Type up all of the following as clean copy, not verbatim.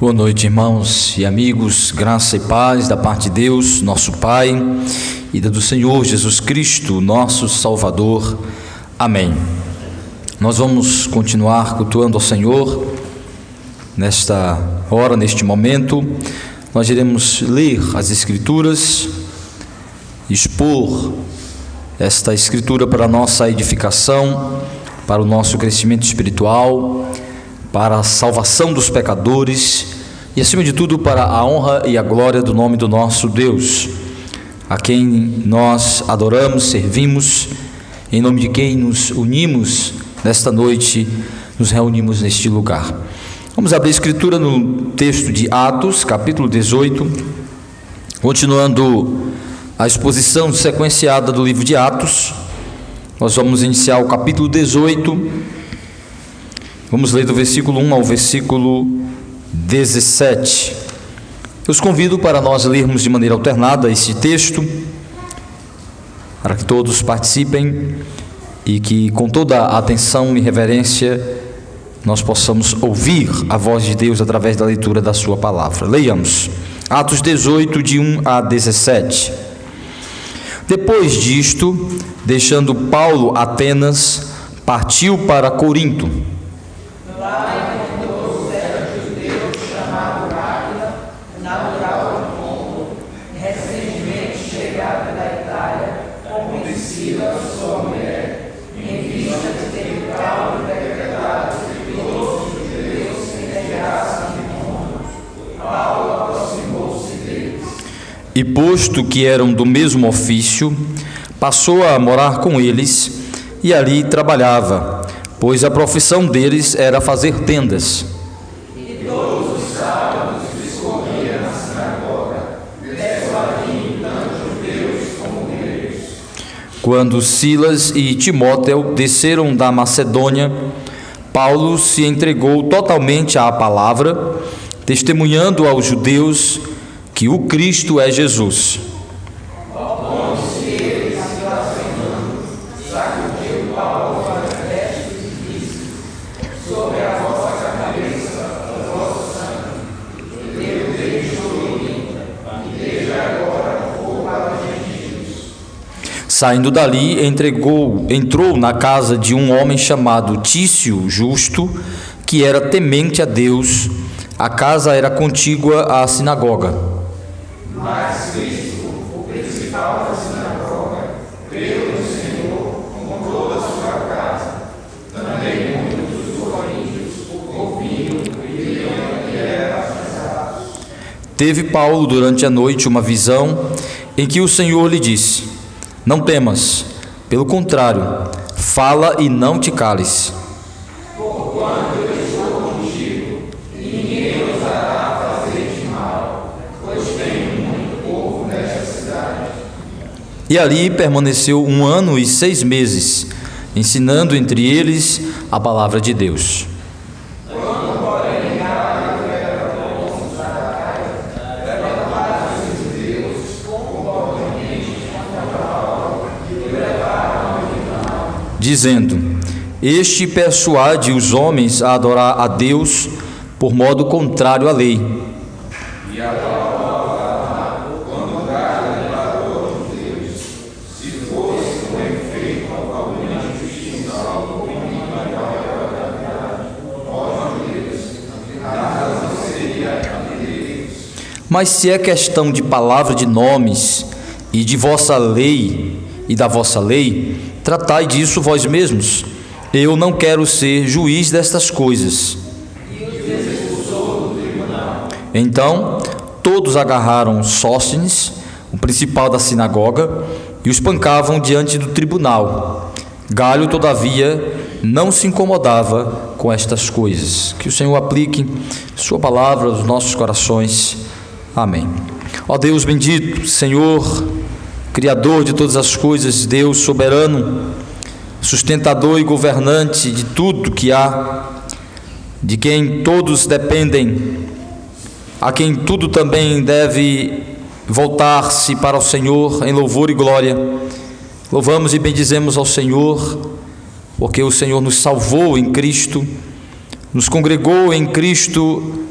Boa noite, irmãos e amigos, graça e paz da parte de Deus, nosso Pai, e da do Senhor Jesus Cristo, nosso Salvador. Amém. Nós vamos continuar cultuando ao Senhor nesta hora, neste momento. Nós iremos ler as Escrituras, expor esta Escritura para a nossa edificação, para o nosso crescimento espiritual, para a salvação dos pecadores e, acima de tudo, para a honra e a glória do nome do nosso Deus, a quem nós adoramos, servimos, em nome de quem nos unimos nesta noite, nos reunimos neste lugar. Vamos abrir a Escritura no texto de Atos, capítulo 18, continuando a exposição sequenciada do livro de Atos. Nós vamos iniciar o capítulo 18, vamos ler do versículo 1 ao versículo 17. Eu os convido para nós lermos de maneira alternada esse texto, para que todos participem e que com toda a atenção e reverência nós possamos ouvir a voz de Deus através da leitura da sua palavra. Leiamos Atos 18, de 1 a 17. Depois disto, deixando Paulo Atenas, partiu para Corinto. Lá encontrou certo judeu chamado Áquila, natural de Ponto, recentemente chegado da Itália, com Priscila, sua mulher, em vista de ter Paulo decretado que todos os judeus se retirassem de Roma. Paulo aproximou-se deles. E posto que eram do mesmo ofício, passou a morar com eles e ali trabalhava, pois a profissão deles era fazer tendas. E todos os sábados discorria na sinagoga, persuadindo tanto judeus como gregos. Quando Silas e Timóteo desceram da Macedônia, Paulo se entregou totalmente à palavra, testemunhando aos judeus que o Cristo é Jesus. Opondo-se eles, blasfemando, sacudiu Paulo as vestes e disse: sobre a vossa cabeça, o vosso sangue, Deus deixou limpa, e desde agora for para os gentios. Saindo dali, entrou na casa de um homem chamado Tício Justo, que era temente a Deus. A casa era contígua à sinagoga. Mas Cristo, o principal da sinagoga, creu no Senhor com toda a sua casa. Também muitos dos coríntios ouviam e viam que eram batizados. Teve Paulo durante a noite uma visão em que o Senhor lhe disse: não temas, pelo contrário, fala e não te cales. Porquanto eu estou contigo, e ninguém ousará fazer-te mal, pois tenho muito povo nesta cidade. E ali permaneceu 1 ano e 6 meses, ensinando entre eles a palavra de Deus. Quando, porém, Gaio era cônsul da Acaia, levantaram-se os judeus concordantemente contra Paulo e o levaram ao tribunal. Dizendo: este persuade os homens a adorar a Deus por modo contrário à lei. E a Paulo, quando Gaio declarou aos judeus, se fosse com efeito alguma injustiça ou crime maior da verdade, ó judeus, a razão seria a de Deus. Mas se é questão de palavra de nomes e de vossa lei e da vossa lei, tratai disso vós mesmos. Eu não quero ser juiz destas coisas. E os expulsou do tribunal. Então todos agarraram Sóstenes, o principal da sinagoga, e os pancavam diante do tribunal. Gaio, todavia, não se incomodava com estas coisas. Que o Senhor aplique sua palavra aos nossos corações. Amém. Ó Deus bendito, Senhor, Criador de todas as coisas, Deus soberano, sustentador e governante de tudo que há, de quem todos dependem, a quem tudo também deve voltar-se para o Senhor em louvor e glória. Louvamos e bendizemos ao Senhor, porque o Senhor nos salvou em Cristo, nos congregou em Cristo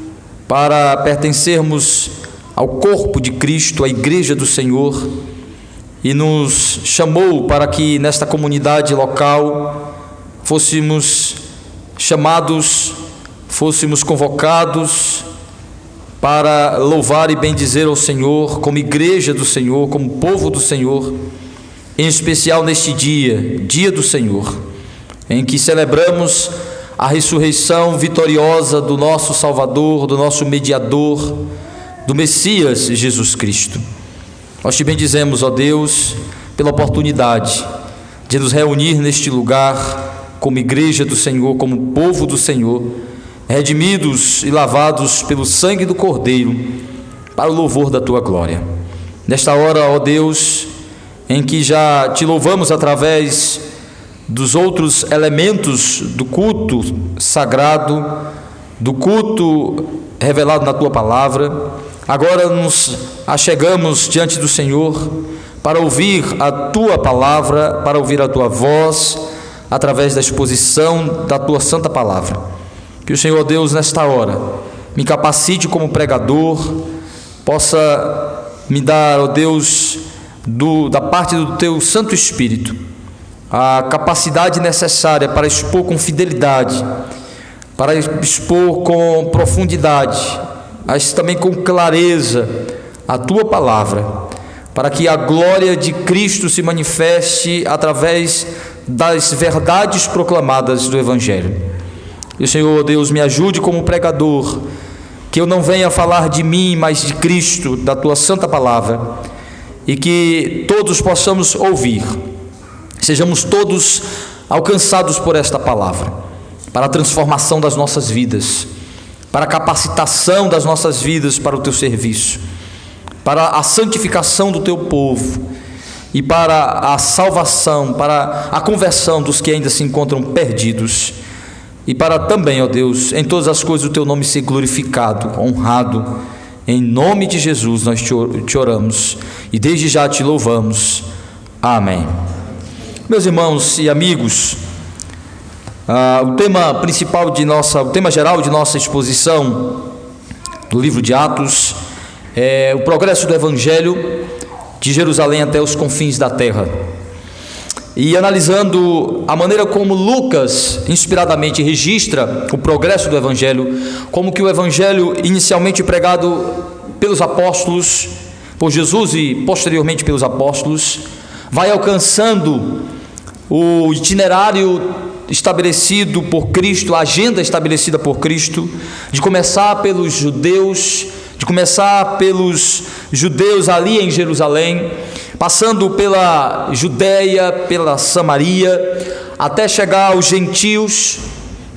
para pertencermos ao corpo de Cristo, à igreja do Senhor, e nos chamou para que nesta comunidade local fôssemos chamados, fôssemos convocados para louvar e bendizer ao Senhor, como igreja do Senhor, como povo do Senhor, em especial neste dia, dia do Senhor, em que celebramos a ressurreição vitoriosa do nosso Salvador, do nosso mediador, do Messias Jesus Cristo. Nós te bendizemos, ó Deus, pela oportunidade de nos reunir neste lugar como igreja do Senhor, como povo do Senhor, redimidos e lavados pelo sangue do Cordeiro, para o louvor da tua glória. Nesta hora, ó Deus, em que já te louvamos através dos outros elementos do culto sagrado, do culto revelado na tua palavra, agora nos achegamos diante do Senhor para ouvir a tua palavra, para ouvir a tua voz, através da exposição da tua santa palavra. Que o Senhor Deus, nesta hora, me capacite como pregador, possa me dar, ó Deus, da parte do teu Santo Espírito, a capacidade necessária para expor com fidelidade, para expor com profundidade, mas também com clareza a tua palavra, para que a glória de Cristo se manifeste através das verdades proclamadas do Evangelho. E o Senhor Deus me ajude como pregador, que eu não venha falar de mim, mas de Cristo, da tua santa palavra, e que todos possamos ouvir, sejamos todos alcançados por esta palavra, para a transformação das nossas vidas, para a capacitação das nossas vidas para o teu serviço, para a santificação do teu povo e para a salvação, para a conversão dos que ainda se encontram perdidos, e para também, ó Deus, em todas as coisas o teu nome ser glorificado, honrado. Em nome de Jesus nós te oramos e desde já te louvamos. Amém. Meus irmãos e amigos, o tema principal o tema geral de nossa exposição do livro de Atos é o progresso do Evangelho de Jerusalém até os confins da terra. E analisando a maneira como Lucas inspiradamente registra o progresso do Evangelho, como que o Evangelho inicialmente pregado pelos apóstolos, por Jesus e posteriormente pelos apóstolos, vai alcançando o itinerário estabelecido por Cristo, a agenda estabelecida por Cristo, de começar pelos judeus ali em Jerusalém, passando pela Judéia, pela Samaria, até chegar aos gentios.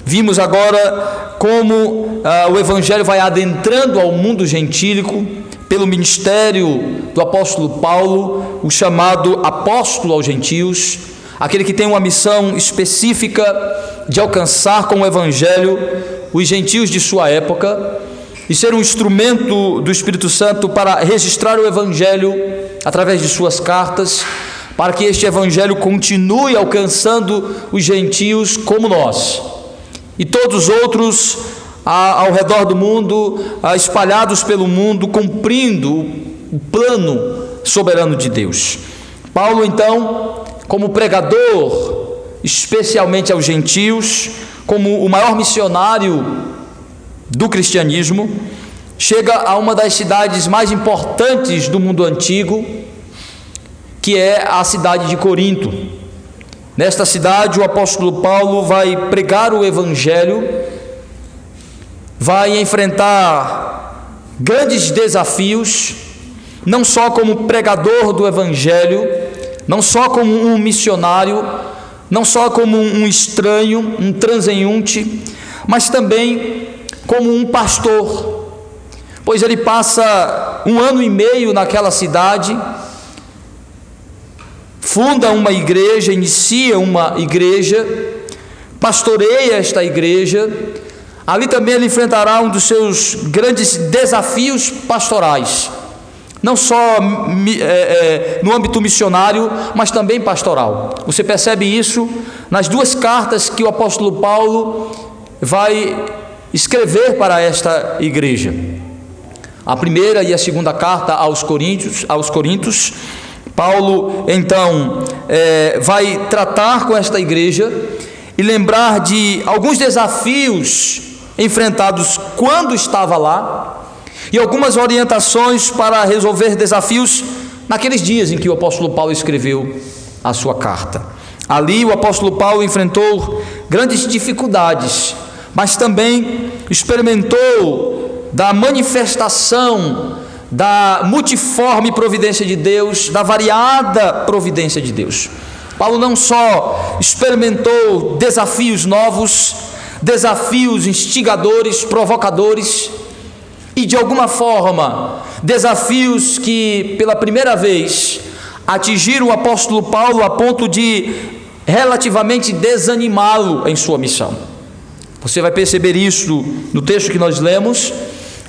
Vimos agora como o Evangelho vai adentrando ao mundo gentílico, pelo ministério do apóstolo Paulo, o chamado apóstolo aos gentios, aquele que tem uma missão específica de alcançar com o Evangelho os gentios de sua época, e ser um instrumento do Espírito Santo para registrar o Evangelho através de suas cartas, para que este Evangelho continue alcançando os gentios como nós, e todos os outros ao redor do mundo, espalhados pelo mundo, cumprindo o plano soberano de Deus. Paulo, então, como pregador, especialmente aos gentios, como o maior missionário do cristianismo, chega a uma das cidades mais importantes do mundo antigo, que é a cidade de Corinto. Nesta cidade, o apóstolo Paulo vai pregar o Evangelho, vai enfrentar grandes desafios, não só como pregador do Evangelho, não só como um missionário, não só como um estranho, um transeunte, mas também como um pastor, pois ele passa 1 ano e meio naquela cidade, funda uma igreja, inicia uma igreja, pastoreia esta igreja. Ali também ele enfrentará um dos seus grandes desafios pastorais, não só no âmbito missionário, mas também pastoral. Você percebe isso nas duas cartas que o apóstolo Paulo vai escrever para esta igreja. A primeira e a segunda carta aos Coríntios, Paulo então vai tratar com esta igreja e lembrar de alguns desafios enfrentados quando estava lá e algumas orientações para resolver desafios naqueles dias em que o apóstolo Paulo escreveu a sua carta. Ali o apóstolo Paulo enfrentou grandes dificuldades, mas também experimentou da manifestação da multiforme providência de Deus, da variada providência de Deus. Paulo não só experimentou desafios novos, desafios instigadores, provocadores, e de alguma forma, desafios que pela primeira vez atingiram o apóstolo Paulo a ponto de relativamente desanimá-lo em sua missão. Você vai perceber isso no texto que nós lemos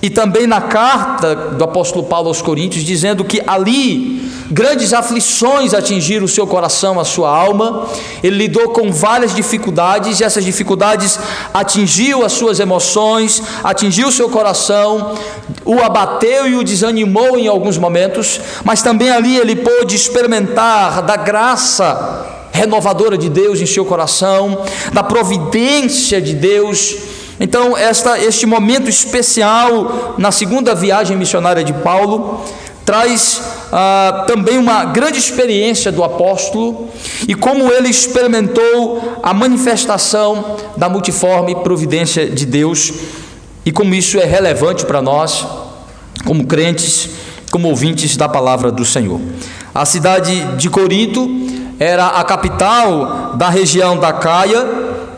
e também na carta do apóstolo Paulo aos Coríntios, dizendo que ali grandes aflições atingiram o seu coração, a sua alma. Ele lidou com várias dificuldades e essas dificuldades atingiu as suas emoções, atingiu o seu coração, o abateu e o desanimou em alguns momentos, mas também ali ele pôde experimentar da graça renovadora de Deus em seu coração, da providência de Deus. Então este momento especial na segunda viagem missionária de Paulo traz também uma grande experiência do apóstolo e como ele experimentou a manifestação da multiforme providência de Deus e como isso é relevante para nós como crentes, como ouvintes da palavra do Senhor. A cidade de Corinto era a capital da região da Caia,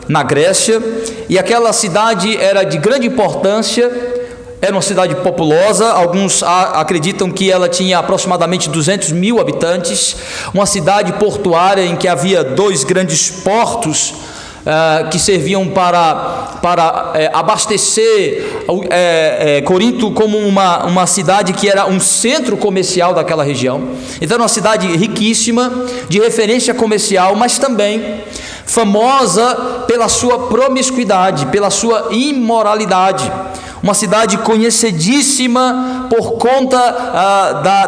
na Grécia, e aquela cidade era de grande importância, era uma cidade populosa. Alguns acreditam que ela tinha aproximadamente 200 mil habitantes, uma cidade portuária em que havia 2 grandes portos que serviam para abastecer Corinto como uma cidade que era um centro comercial daquela região. Então era uma cidade riquíssima, de referência comercial, mas também famosa pela sua promiscuidade, pela sua imoralidade. Uma cidade conhecidíssima por conta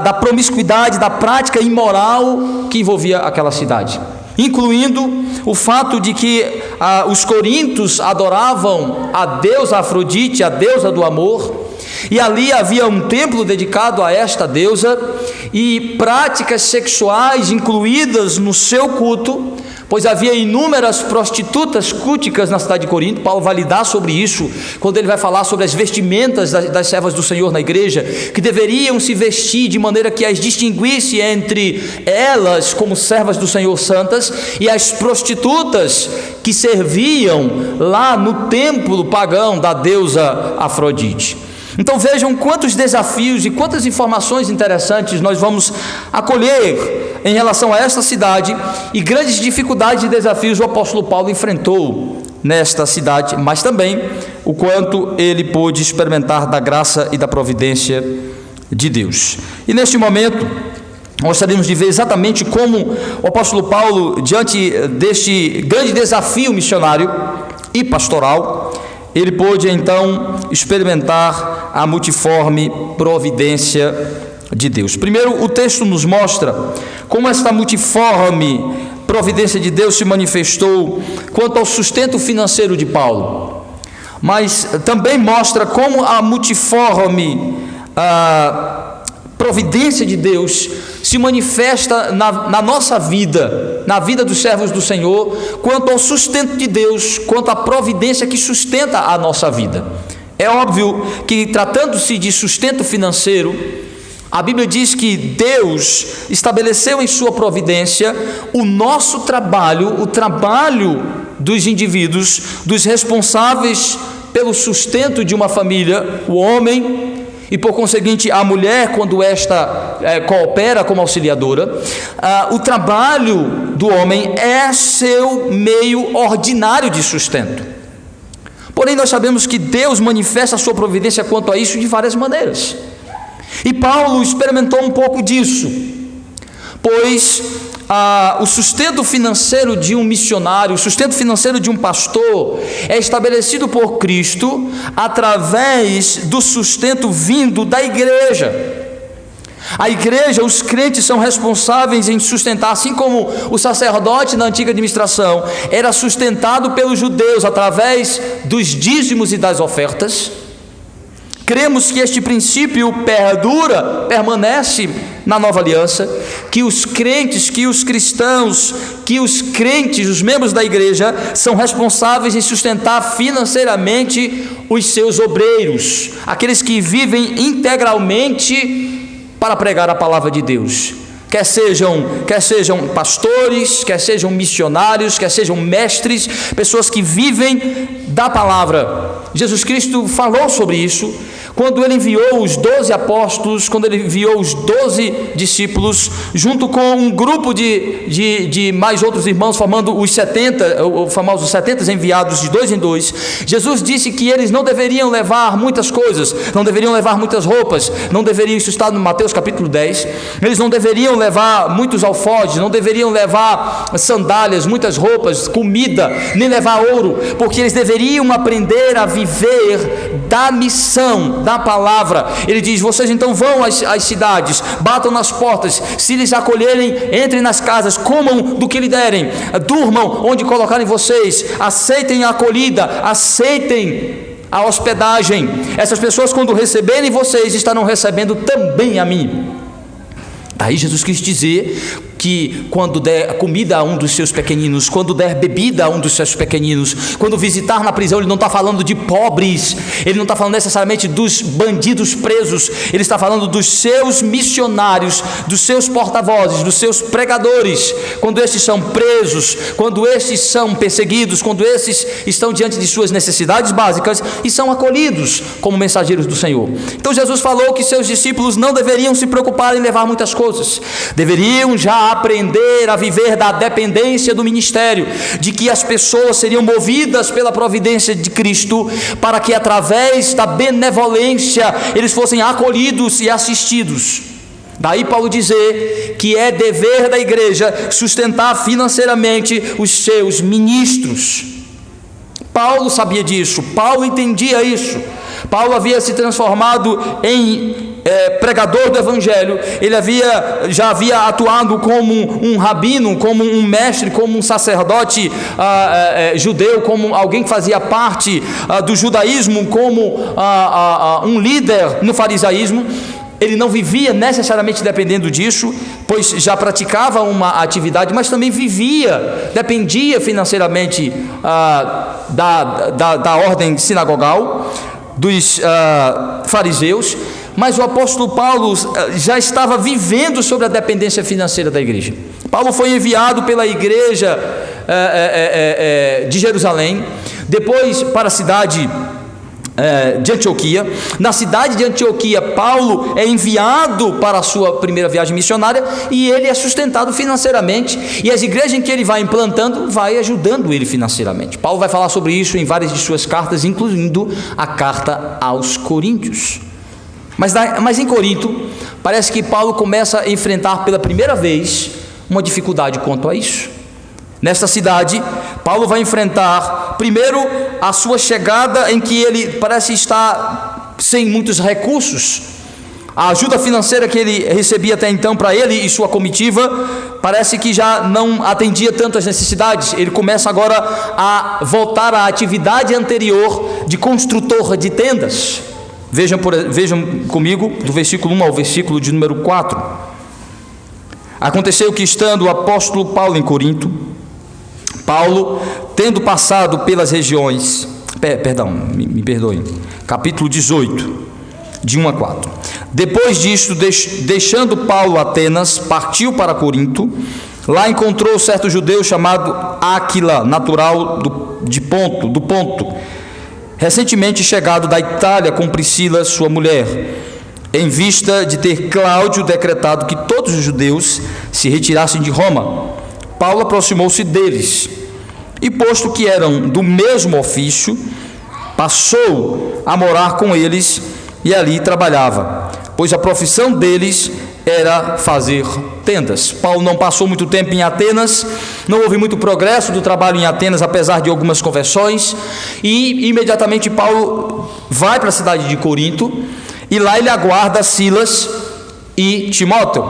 da promiscuidade, da prática imoral que envolvia aquela cidade, incluindo o fato de que os coríntios adoravam a deusa Afrodite, a deusa do amor, e ali havia um templo dedicado a esta deusa e práticas sexuais incluídas no seu culto, pois havia inúmeras prostitutas culticas na cidade de Corinto. Paulo vai lidar sobre isso quando ele vai falar sobre as vestimentas das servas do Senhor na igreja, que deveriam se vestir de maneira que as distinguisse entre elas como servas do Senhor santas e as prostitutas que serviam lá no templo pagão da deusa Afrodite. Então vejam quantos desafios e quantas informações interessantes nós vamos acolher em relação a esta cidade e grandes dificuldades e desafios o apóstolo Paulo enfrentou nesta cidade, mas também o quanto ele pôde experimentar da graça e da providência de Deus. E neste momento gostaríamos de ver exatamente como o apóstolo Paulo, diante deste grande desafio missionário e pastoral, ele pôde então experimentar a multiforme providência de Deus. Primeiro, o texto nos mostra como esta multiforme providência de Deus se manifestou quanto ao sustento financeiro de Paulo, mas também mostra como a multiforme providência de Deus se manifesta na nossa vida, na vida dos servos do Senhor, quanto ao sustento de Deus, quanto à providência que sustenta a nossa vida. É óbvio que, tratando-se de sustento financeiro, a Bíblia diz que Deus estabeleceu em sua providência o nosso trabalho, o trabalho dos indivíduos, dos responsáveis pelo sustento de uma família, o homem, e por conseguinte a mulher, quando esta coopera como auxiliadora. O trabalho do homem é seu meio ordinário de sustento. Porém, nós sabemos que Deus manifesta a sua providência quanto a isso de várias maneiras. E Paulo experimentou um pouco disso, pois o sustento financeiro de um missionário, o sustento financeiro de um pastor é estabelecido por Cristo através do sustento vindo da igreja. A igreja, os crentes são responsáveis em sustentar, assim como o sacerdote na antiga administração era sustentado pelos judeus através dos dízimos e das ofertas. Cremos que este princípio permanece na nova aliança, que os crentes, que os cristãos, que os crentes, os membros da igreja, são responsáveis em sustentar financeiramente os seus obreiros, aqueles que vivem integralmente para pregar a palavra de Deus, quer sejam pastores, quer sejam missionários, quer sejam mestres, pessoas que vivem da palavra. Jesus Cristo falou sobre isso quando ele enviou os 12 apóstolos, quando ele enviou os 12 discípulos, junto com um grupo de mais outros irmãos, formando os 70, os famosos 70 enviados de 2 em 2. Jesus disse que eles não deveriam levar muitas coisas, não deveriam levar muitas roupas, não deveriam, isso está no Mateus capítulo 10, eles não deveriam levar muitos alforjes, não deveriam levar sandálias, muitas roupas, comida, nem levar ouro, porque eles deveriam aprender a viver da missão, da palavra. Ele diz: vocês então vão às cidades, batam nas portas, se lhes acolherem, entrem nas casas, comam do que lhe derem, durmam onde colocarem vocês, aceitem a acolhida, aceitem a hospedagem. Essas pessoas, quando receberem vocês, estarão recebendo também a mim. Daí Jesus quis dizer que quando der comida a um dos seus pequeninos, quando der bebida a um dos seus pequeninos, quando visitar na prisão, ele não está falando de pobres, ele não está falando necessariamente dos bandidos presos, ele está falando dos seus missionários, dos seus porta-vozes, dos seus pregadores, quando estes são presos, quando estes são perseguidos, quando estes estão diante de suas necessidades básicas e são acolhidos como mensageiros do Senhor. Então Jesus falou que seus discípulos não deveriam se preocupar em levar muitas coisas, deveriam já aprender a viver da dependência do ministério, de que as pessoas seriam movidas pela providência de Cristo, para que através da benevolência eles fossem acolhidos e assistidos. Daí Paulo dizer que é dever da igreja sustentar financeiramente os seus ministros. Paulo sabia disso, Paulo entendia isso. Paulo havia se transformado em pregador do evangelho, ele já havia atuado como um rabino, como um mestre, como um sacerdote judeu, como alguém que fazia parte do judaísmo, como um líder no farisaísmo. Ele não vivia necessariamente dependendo disso, pois já praticava uma atividade, mas também dependia financeiramente da ordem sinagogal, dos fariseus. Mas o apóstolo Paulo já estava vivendo sobre a dependência financeira da igreja. Paulo foi enviado pela igreja de Jerusalém, depois para a cidade de Antioquia. Na cidade de Antioquia, Paulo é enviado para a sua primeira viagem missionária e ele é sustentado financeiramente, e as igrejas em que ele vai implantando vai ajudando ele financeiramente. Paulo vai falar sobre isso em várias de suas cartas, incluindo a carta aos Coríntios. Mas em Corinto, parece que Paulo começa a enfrentar pela primeira vez uma dificuldade quanto a isso. Nesta cidade, Paulo vai enfrentar primeiro a sua chegada, em que ele parece estar sem muitos recursos. A ajuda financeira que ele recebia até então para ele e sua comitiva parece que já não atendia tanto às necessidades. Ele começa agora a voltar à atividade anterior de construtor de tendas. Vejam comigo do versículo 1 ao versículo de número 4. Aconteceu que, estando o apóstolo Paulo em Corinto, Paulo, tendo passado pelas regiões, me perdoem, capítulo 18, de 1 a 4. Depois disto, deixando Paulo Atenas, partiu para Corinto. Lá encontrou certo judeu chamado Áquila, natural do Ponto, recentemente chegado da Itália com Priscila, sua mulher, em vista de ter Cláudio decretado que todos os judeus se retirassem de Roma. Paulo aproximou-se deles e, posto que eram do mesmo ofício, passou a morar com eles e ali trabalhava, pois a profissão deles era fazer tendas. Paulo não passou muito tempo em Atenas, não houve muito progresso do trabalho em Atenas, apesar de algumas conversões, e imediatamente Paulo vai para a cidade de Corinto, e lá ele aguarda Silas e Timóteo.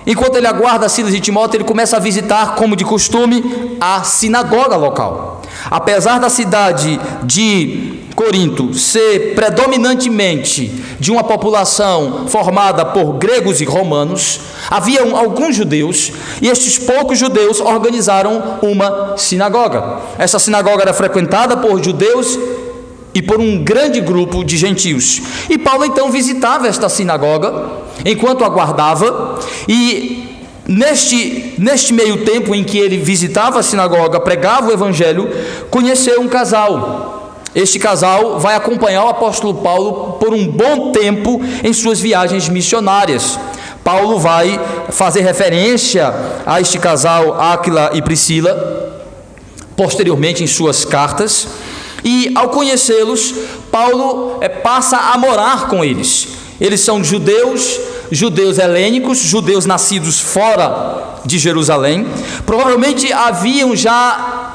Enquanto ele aguarda Silas e Timóteo, ele começa a visitar, como de costume, a sinagoga local. Apesar da cidade de Corinto ser predominantemente de uma população formada por gregos e romanos, haviam alguns judeus, e estes poucos judeus organizaram uma sinagoga. Essa sinagoga era frequentada por judeus e por um grande grupo de gentios. E Paulo então visitava esta sinagoga enquanto aguardava, e neste meio tempo em que ele visitava a sinagoga, pregava o evangelho, conheceu um casal. Este casal vai acompanhar o apóstolo Paulo por um bom tempo em suas viagens missionárias. Paulo vai fazer referência a este casal, Áquila e Priscila, posteriormente em suas cartas, e ao conhecê-los, Paulo passa a morar com eles. Eles são judeus helênicos, judeus nascidos fora de Jerusalém, provavelmente haviam já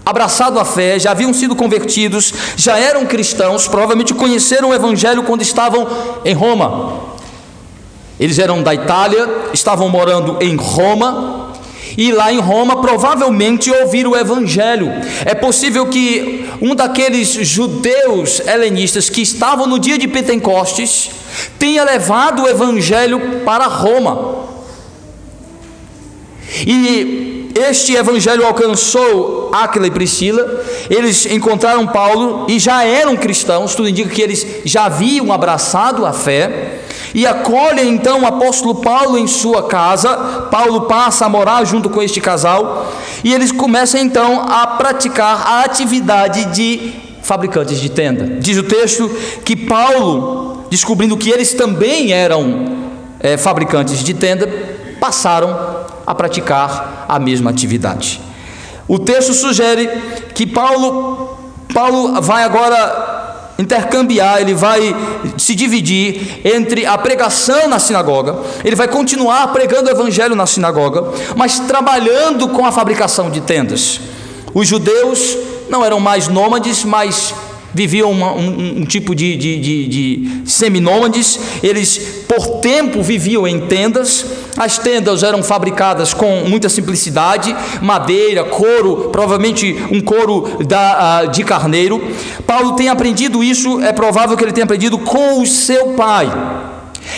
abraçado a fé, já haviam sido convertidos, já eram cristãos, provavelmente conheceram o evangelho quando estavam em Roma. Eles eram da Itália, estavam morando em Roma, e lá em Roma provavelmente ouviram o evangelho. É possível que um daqueles judeus helenistas que estavam no dia de Pentecostes tenha levado o evangelho para Roma, e este evangelho alcançou Áquila e Priscila. Eles encontraram Paulo e já eram cristãos, tudo indica que eles já haviam abraçado a fé, e acolhem então o apóstolo Paulo em sua casa. Paulo passa a morar junto com este casal, e eles começam então a praticar a atividade de fabricantes de tenda. Diz o texto que Paulo, descobrindo que eles também eram fabricantes de tenda, passaram a praticar a mesma atividade. O texto sugere que Paulo vai agora intercambiar, ele vai se dividir entre a pregação na sinagoga. Ele vai continuar pregando o evangelho na sinagoga, mas trabalhando com a fabricação de tendas. Os judeus não eram mais nômades, mas viviam um tipo de seminômades. Eles por tempo viviam em tendas. As tendas eram fabricadas com muita simplicidade, madeira, couro, provavelmente um couro de carneiro. Paulo tem aprendido isso, é provável que ele tenha aprendido com o seu pai.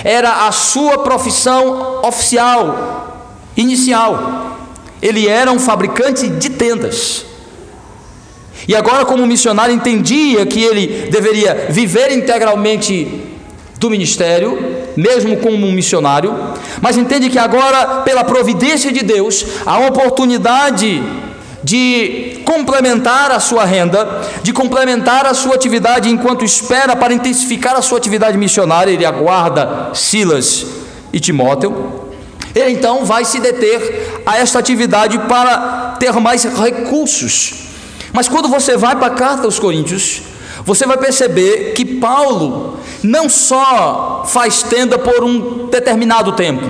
Era a sua profissão oficial, inicial. Ele era um fabricante de tendas. E agora, como missionário, entendia que ele deveria viver integralmente do ministério, mesmo como um missionário, mas entende que agora, pela providência de Deus, há uma oportunidade de complementar a sua renda, de complementar a sua atividade enquanto espera para intensificar a sua atividade missionária. Ele aguarda Silas e Timóteo. Ele então vai se deter a esta atividade para ter mais recursos. Mas quando você vai para a carta aos Coríntios, você vai perceber que Paulo não só faz tenda por um determinado tempo,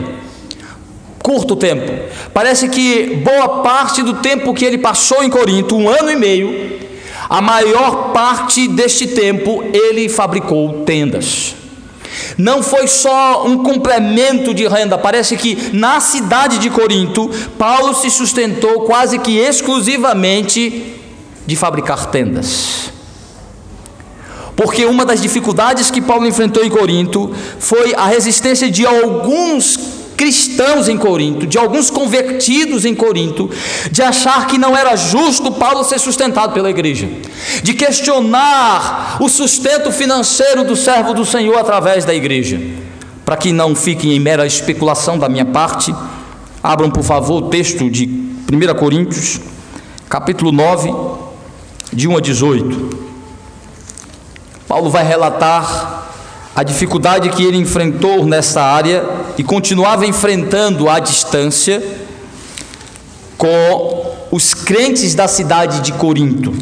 curto tempo. Parece que boa parte do tempo que ele passou em Corinto, 1 ano e meio, a maior parte deste tempo ele fabricou tendas. Não foi só um complemento de renda. Parece que na cidade de Corinto, Paulo se sustentou quase que exclusivamente de fabricar tendas. Porque uma das dificuldades que Paulo enfrentou em Corinto foi a resistência de alguns cristãos em Corinto, de alguns convertidos em Corinto, de achar que não era justo Paulo ser sustentado pela igreja, de questionar o sustento financeiro do servo do Senhor através da igreja. Para que não fiquem em mera especulação da minha parte, abram por favor o texto de 1 Coríntios, capítulo 9, de 1 a 18. Paulo vai relatar a dificuldade que ele enfrentou nessa área e continuava enfrentando à distância com os crentes da cidade de Corinto,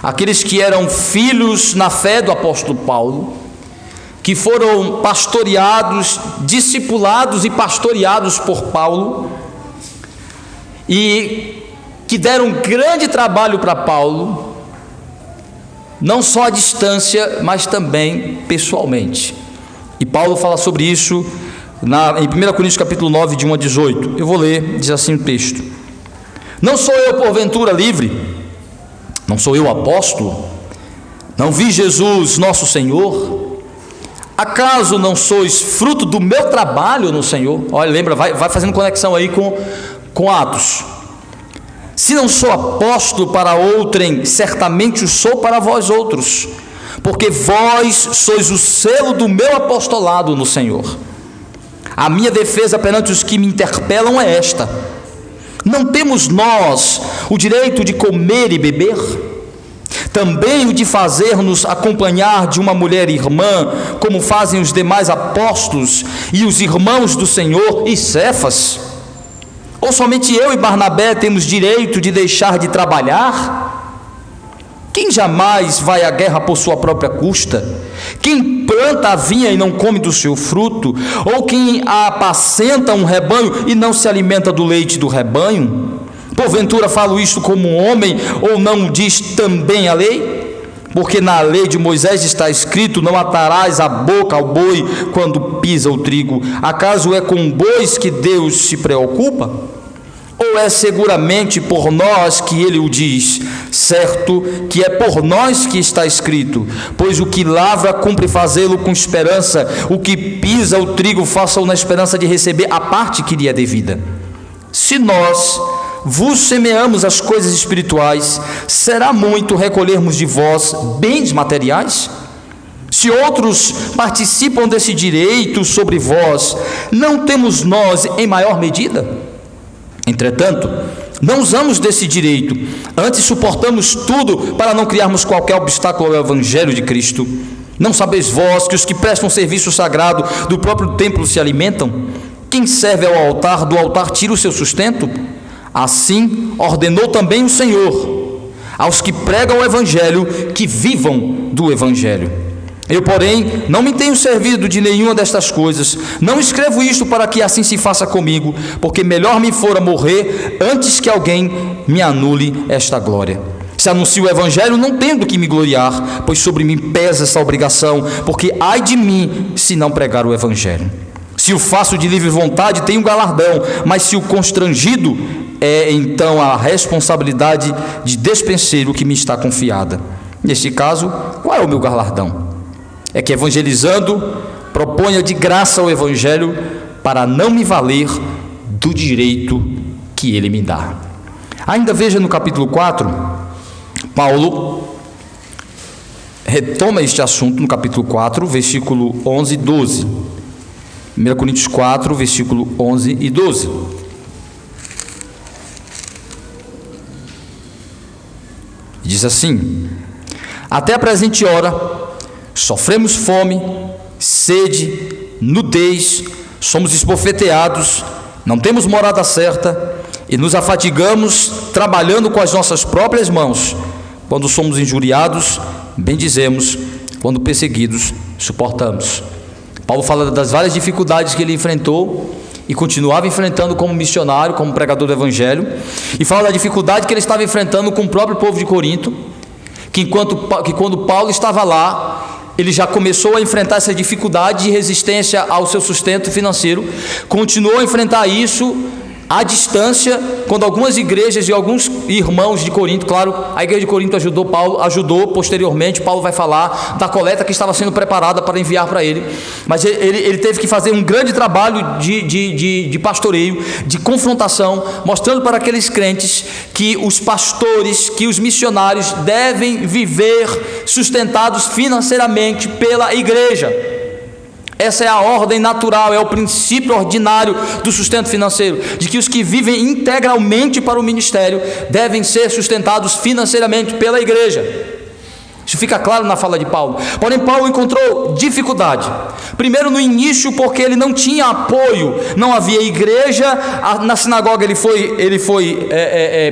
aqueles que eram filhos na fé do apóstolo Paulo, que foram pastoreados, discipulados e pastoreados por Paulo, e que deram grande trabalho para Paulo, não só à distância, mas também pessoalmente. E Paulo fala sobre isso em 1 Coríntios capítulo 9, de 1 a 18. Eu vou ler, diz assim o texto: não sou eu porventura livre? Não sou eu apóstolo? Não vi Jesus nosso Senhor? Acaso não sois fruto do meu trabalho no Senhor? Olha, lembra, vai fazendo conexão aí com Atos. Se não sou apóstolo para outrem, certamente o sou para vós outros, porque vós sois o selo do meu apostolado no Senhor. A minha defesa perante os que me interpelam é esta: não temos nós o direito de comer e beber? Também o de fazer-nos acompanhar de uma mulher irmã, como fazem os demais apóstolos e os irmãos do Senhor e Cefas? Ou somente eu e Barnabé temos direito de deixar de trabalhar? Quem jamais vai à guerra por sua própria custa? Quem planta a vinha e não come do seu fruto? Ou quem apacenta um rebanho e não se alimenta do leite do rebanho? Porventura falo isto como um homem, ou não diz também a lei? Porque na lei de Moisés está escrito: não atarás a boca ao boi quando pisa o trigo. Acaso é com bois que Deus se preocupa? Ou é seguramente por nós que ele o diz? Certo que é por nós que está escrito: pois o que lavra cumpre fazê-lo com esperança, o que pisa o trigo faça-o na esperança de receber a parte que lhe é devida. Se nós vos semeamos as coisas espirituais, será muito recolhermos de vós bens materiais? Se outros participam desse direito sobre vós, não temos nós em maior medida? Entretanto, não usamos desse direito, antes suportamos tudo para não criarmos qualquer obstáculo ao Evangelho de Cristo. Não sabeis vós que os que prestam serviço sagrado do próprio templo se alimentam? Quem serve ao altar, do altar tira o seu sustento? Assim ordenou também o Senhor aos que pregam o Evangelho que vivam do Evangelho. Eu, porém, não me tenho servido de nenhuma destas coisas. Não escrevo isto para que assim se faça comigo, porque melhor me fora morrer antes que alguém me anule esta glória. Se anuncio o Evangelho, não tenho do que me gloriar, pois sobre mim pesa essa obrigação, porque ai de mim se não pregar o Evangelho. Se o faço de livre vontade, tenho galardão, mas se o constrangido, é então a responsabilidade de despenseiro que me está confiada. Neste caso, qual é o meu galardão? É que, evangelizando, proponha de graça o Evangelho para não me valer do direito que ele me dá. Ainda veja no capítulo 4, Paulo retoma este assunto no capítulo 4, versículo 11 e 12. 1 Coríntios 4, versículo 11 e 12. Diz assim: até a presente hora sofremos fome, sede, nudez, somos esbofeteados, não temos morada certa e nos afatigamos trabalhando com as nossas próprias mãos. Quando somos injuriados, bendizemos; quando perseguidos, suportamos. Paulo fala das várias dificuldades que ele enfrentou e continuava enfrentando como missionário, como pregador do Evangelho, e fala da dificuldade que ele estava enfrentando com o próprio povo de Corinto, que quando Paulo estava lá, ele já começou a enfrentar essa dificuldade de resistência ao seu sustento financeiro, continuou a enfrentar isso à distância, quando algumas igrejas e alguns irmãos de Corinto, claro, a igreja de Corinto ajudou Paulo, ajudou posteriormente. Paulo vai falar da coleta que estava sendo preparada para enviar para ele, mas ele teve que fazer um grande trabalho de pastoreio, de confrontação, mostrando para aqueles crentes que os pastores, que os missionários devem viver sustentados financeiramente pela igreja. Essa é a ordem natural, é o princípio ordinário do sustento financeiro, de que os que vivem integralmente para o ministério devem ser sustentados financeiramente pela igreja. Isso fica claro na fala de Paulo. Porém, Paulo encontrou dificuldade. Primeiro, no início, porque ele não tinha apoio, não havia igreja, na sinagoga ele foi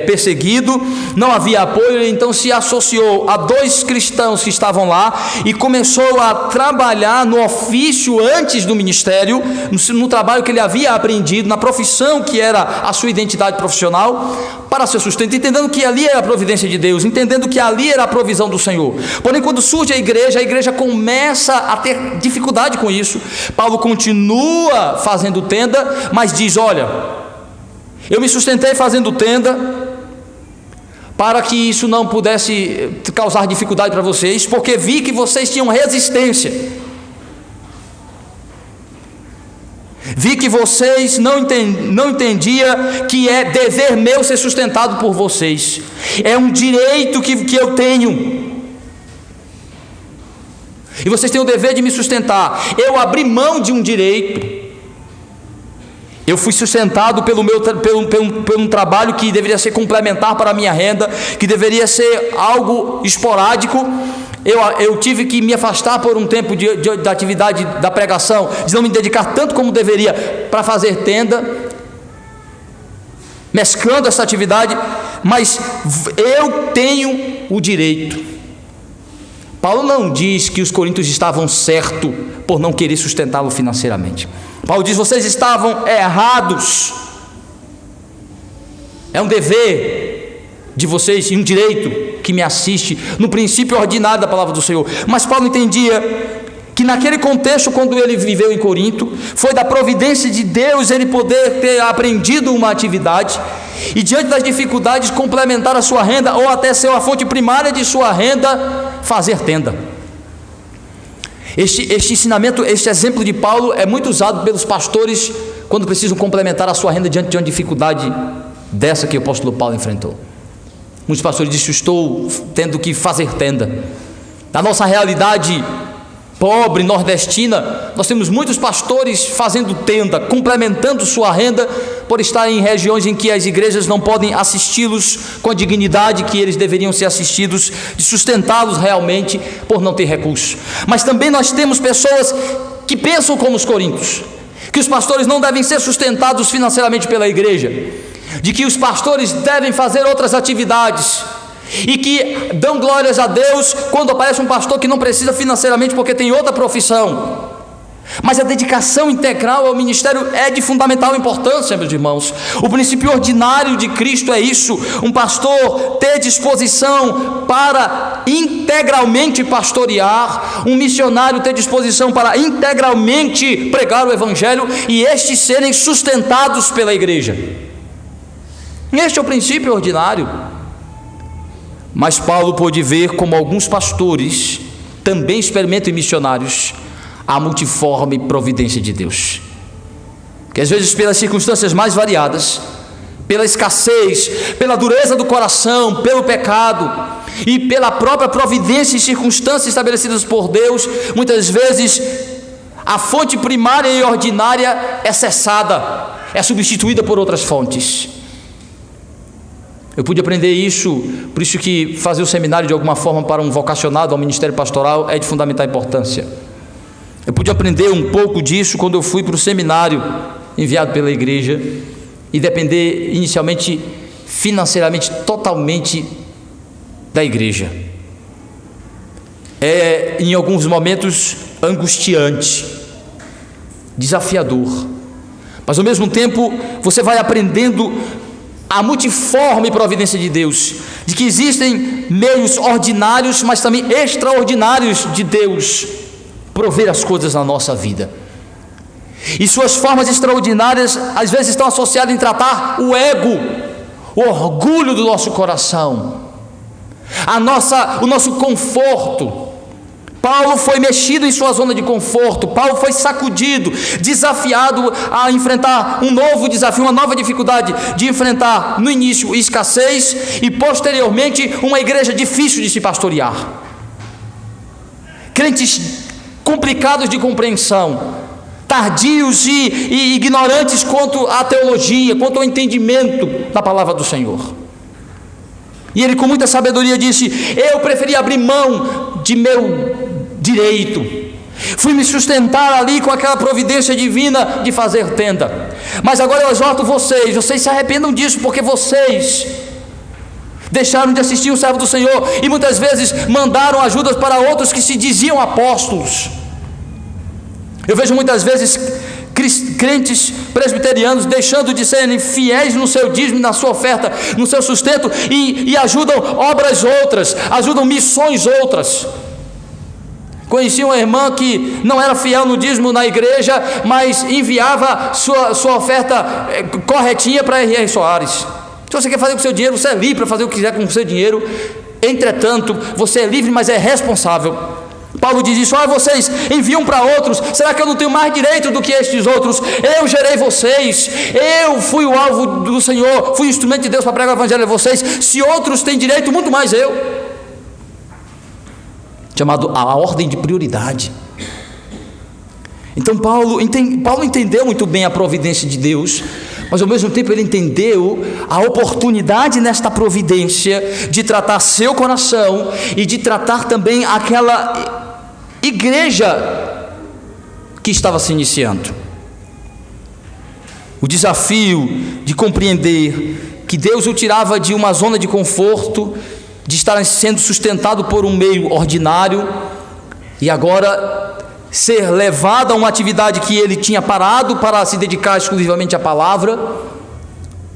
perseguido, não havia apoio, ele então se associou a 2 cristãos que estavam lá e começou a trabalhar no ofício antes do ministério, no trabalho que ele havia aprendido, na profissão que era a sua identidade profissional, para seu sustento, entendendo que ali era a providência de Deus, entendendo que ali era a provisão do Senhor. Porém, quando surge a igreja começa a ter dificuldade com isso. Paulo continua fazendo tenda, mas diz: olha, eu me sustentei fazendo tenda para que isso não pudesse causar dificuldade para vocês, porque vi que vocês tinham resistência. Vi que vocês não entendiam que é dever meu ser sustentado por vocês. É um direito que eu tenho. E vocês têm o dever de me sustentar. Eu abri mão de um direito. Eu fui sustentado pelo um trabalho que deveria ser complementar para a minha renda, que deveria ser algo esporádico. Eu tive que me afastar por um tempo da atividade da pregação, de não me dedicar tanto como deveria para fazer tenda, mesclando essa atividade, mas eu tenho o direito. Paulo não diz que os coríntios estavam certos por não querer sustentá-lo financeiramente. Paulo diz: vocês estavam errados. É um dever de vocês e um direito que me assiste no princípio ordinário da palavra do Senhor. Mas Paulo entendia que naquele contexto, quando ele viveu em Corinto, foi da providência de Deus ele poder ter aprendido uma atividade e, diante das dificuldades, complementar a sua renda, ou até ser a fonte primária de sua renda, fazer tenda. Este ensinamento, este exemplo de Paulo é muito usado pelos pastores quando precisam complementar a sua renda diante de uma dificuldade dessa que o apóstolo Paulo enfrentou. Muitos pastores dizem: estou tendo que fazer tenda. Na nossa realidade pobre, nordestina, nós temos muitos pastores fazendo tenda, complementando sua renda, por estar em regiões em que as igrejas não podem assisti-los com a dignidade que eles deveriam ser assistidos, de sustentá-los realmente, por não ter recursos. Mas também nós temos pessoas que pensam como os coríntios, que os pastores não devem ser sustentados financeiramente pela igreja, de que os pastores devem fazer outras atividades, e que dão glórias a Deus quando aparece um pastor que não precisa financeiramente porque tem outra profissão. Mas a dedicação integral ao ministério é de fundamental importância, meus irmãos. O princípio ordinário de Cristo é isso: um pastor ter disposição para integralmente pastorear, um missionário ter disposição para integralmente pregar o evangelho, e estes serem sustentados pela igreja. Este é o princípio ordinário. Mas Paulo pôde ver como alguns pastores também experimentam em missionários a multiforme providência de Deus, que às vezes, pelas circunstâncias mais variadas, pela escassez, pela dureza do coração, pelo pecado e pela própria providência e circunstâncias estabelecidas por Deus, muitas vezes a fonte primária e ordinária é cessada, é substituída por outras fontes. Eu pude aprender isso, por isso que fazer o seminário de alguma forma para um vocacionado ao ministério pastoral é de fundamental importância. Eu pude aprender um pouco disso quando eu fui para o seminário enviado pela igreja e depender inicialmente financeiramente totalmente da igreja. É em alguns momentos angustiante, desafiador, mas ao mesmo tempo você vai aprendendo a multiforme providência de Deus, de que existem meios ordinários, mas também extraordinários de Deus prover as coisas na nossa vida. E suas formas extraordinárias às vezes estão associadas em tratar o ego, o orgulho do nosso coração, o nosso conforto. Paulo foi mexido em sua zona de conforto, Paulo foi sacudido, desafiado a enfrentar um novo desafio, uma nova dificuldade, de enfrentar no início escassez e posteriormente uma igreja difícil de se pastorear, crentes complicados de compreensão, tardios e ignorantes quanto à teologia, quanto ao entendimento da palavra do Senhor. E ele com muita sabedoria disse: eu preferi abrir mão de meu direito, fui me sustentar ali com aquela providência divina de fazer tenda. Mas agora eu exorto vocês se arrependam disso, porque vocês deixaram de assistir o servo do Senhor e muitas vezes mandaram ajudas para outros que se diziam apóstolos. Eu vejo muitas vezes crentes presbiterianos deixando de serem fiéis no seu dízimo, na sua oferta, no seu sustento, e ajudam obras outras, ajudam missões outras. Conheci uma irmã que não era fiel no dízimo na igreja, mas enviava sua oferta corretinha para R.R. Soares. Se você quer fazer com o seu dinheiro, você é livre para fazer o que quiser com o seu dinheiro. Entretanto, você é livre, mas é responsável. Paulo diz isso: vocês enviam para outros, será que eu não tenho mais direito do que estes outros? Eu gerei vocês, eu fui o alvo do Senhor, fui instrumento de Deus para pregar o evangelho a vocês. Se outros têm direito, muito mais eu. Chamado a ordem de prioridade. Então Paulo entendeu muito bem a providência de Deus, mas ao mesmo tempo ele entendeu a oportunidade nesta providência de tratar seu coração e de tratar também aquela igreja que estava se iniciando. O desafio de compreender que Deus o tirava de uma zona de conforto, de estar sendo sustentado por um meio ordinário, e agora ser levado a uma atividade que ele tinha parado para se dedicar exclusivamente à palavra,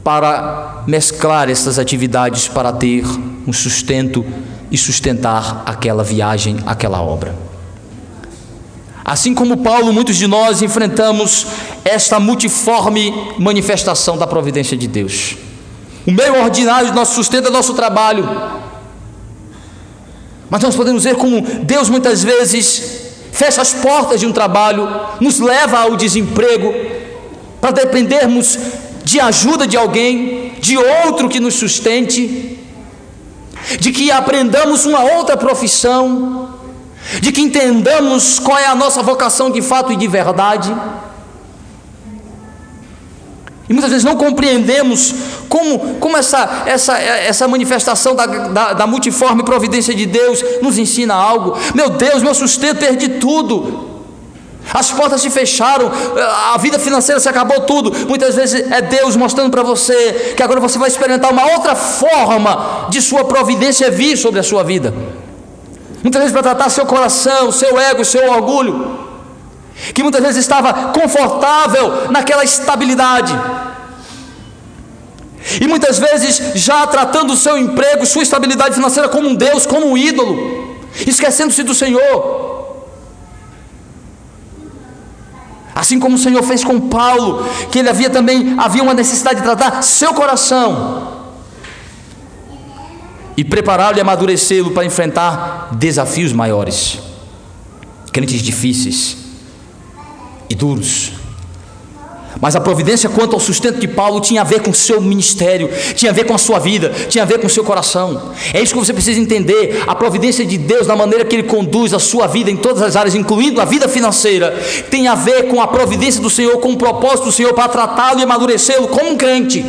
para mesclar essas atividades para ter um sustento e sustentar aquela viagem, aquela obra. Assim como Paulo, muitos de nós enfrentamos esta multiforme manifestação da providência de Deus. O meio ordinário de nosso sustento é nosso trabalho, mas nós podemos ver como Deus muitas vezes fecha as portas de um trabalho, nos leva ao desemprego, para dependermos de ajuda de alguém, de outro que nos sustente, de que aprendamos uma outra profissão, de que entendamos qual é a nossa vocação de fato e de verdade. E muitas vezes não compreendemos como essa manifestação da multiforme providência de Deus nos ensina algo. Meu Deus, meu sustento, perdi tudo, as portas se fecharam, a vida financeira se acabou, tudo. Muitas vezes é Deus mostrando para você que agora você vai experimentar uma outra forma de sua providência vir sobre a sua vida. Muitas vezes para tratar seu coração, seu ego, seu orgulho, que muitas vezes estava confortável naquela estabilidade, e muitas vezes já tratando o seu emprego, sua estabilidade financeira como um Deus, como um ídolo, esquecendo-se do Senhor. Assim como o Senhor fez com Paulo, que ele havia uma necessidade de tratar seu coração e prepará-lo e amadurecê-lo para enfrentar desafios maiores, crentes difíceis e duros. Mas a providência quanto ao sustento de Paulo tinha a ver com o seu ministério, tinha a ver com a sua vida, tinha a ver com o seu coração. É isso que você precisa entender. A providência de Deus, na maneira que Ele conduz a sua vida em todas as áreas, incluindo a vida financeira, tem a ver com a providência do Senhor, com o propósito do Senhor para tratá-lo e amadurecê-lo como um crente.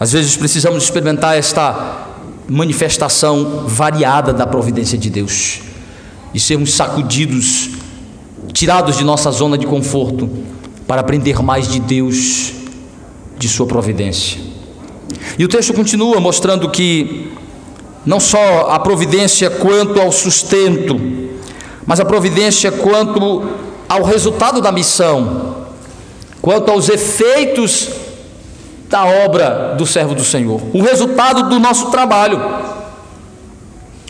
Às vezes precisamos experimentar esta manifestação variada da providência de Deus, e sermos sacudidos, tirados de nossa zona de conforto, para aprender mais de Deus, de sua providência. E o texto continua mostrando que não só a providência quanto ao sustento, mas a providência quanto ao resultado da missão, quanto aos efeitos da obra do servo do Senhor, o resultado do nosso trabalho,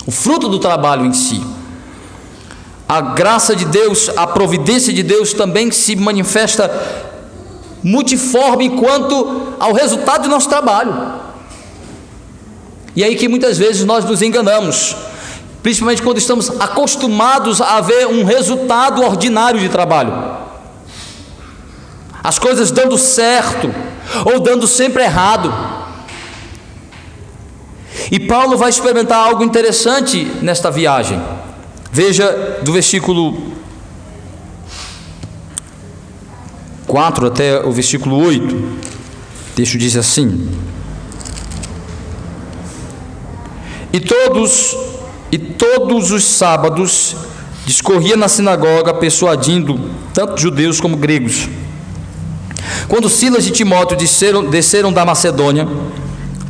o fruto do trabalho em si. A graça de Deus, a providência de Deus também se manifesta multiforme quanto ao resultado do nosso trabalho. E aí que muitas vezes nós nos enganamos, principalmente quando estamos acostumados a ver um resultado ordinário de trabalho, as coisas dando certo ou dando sempre errado. E Paulo vai experimentar algo interessante nesta viagem. Veja do versículo 4 até o versículo 8. O texto diz assim: E todos os sábados discorria na sinagoga, persuadindo tanto judeus como gregos. Quando Silas e Timóteo desceram da Macedônia,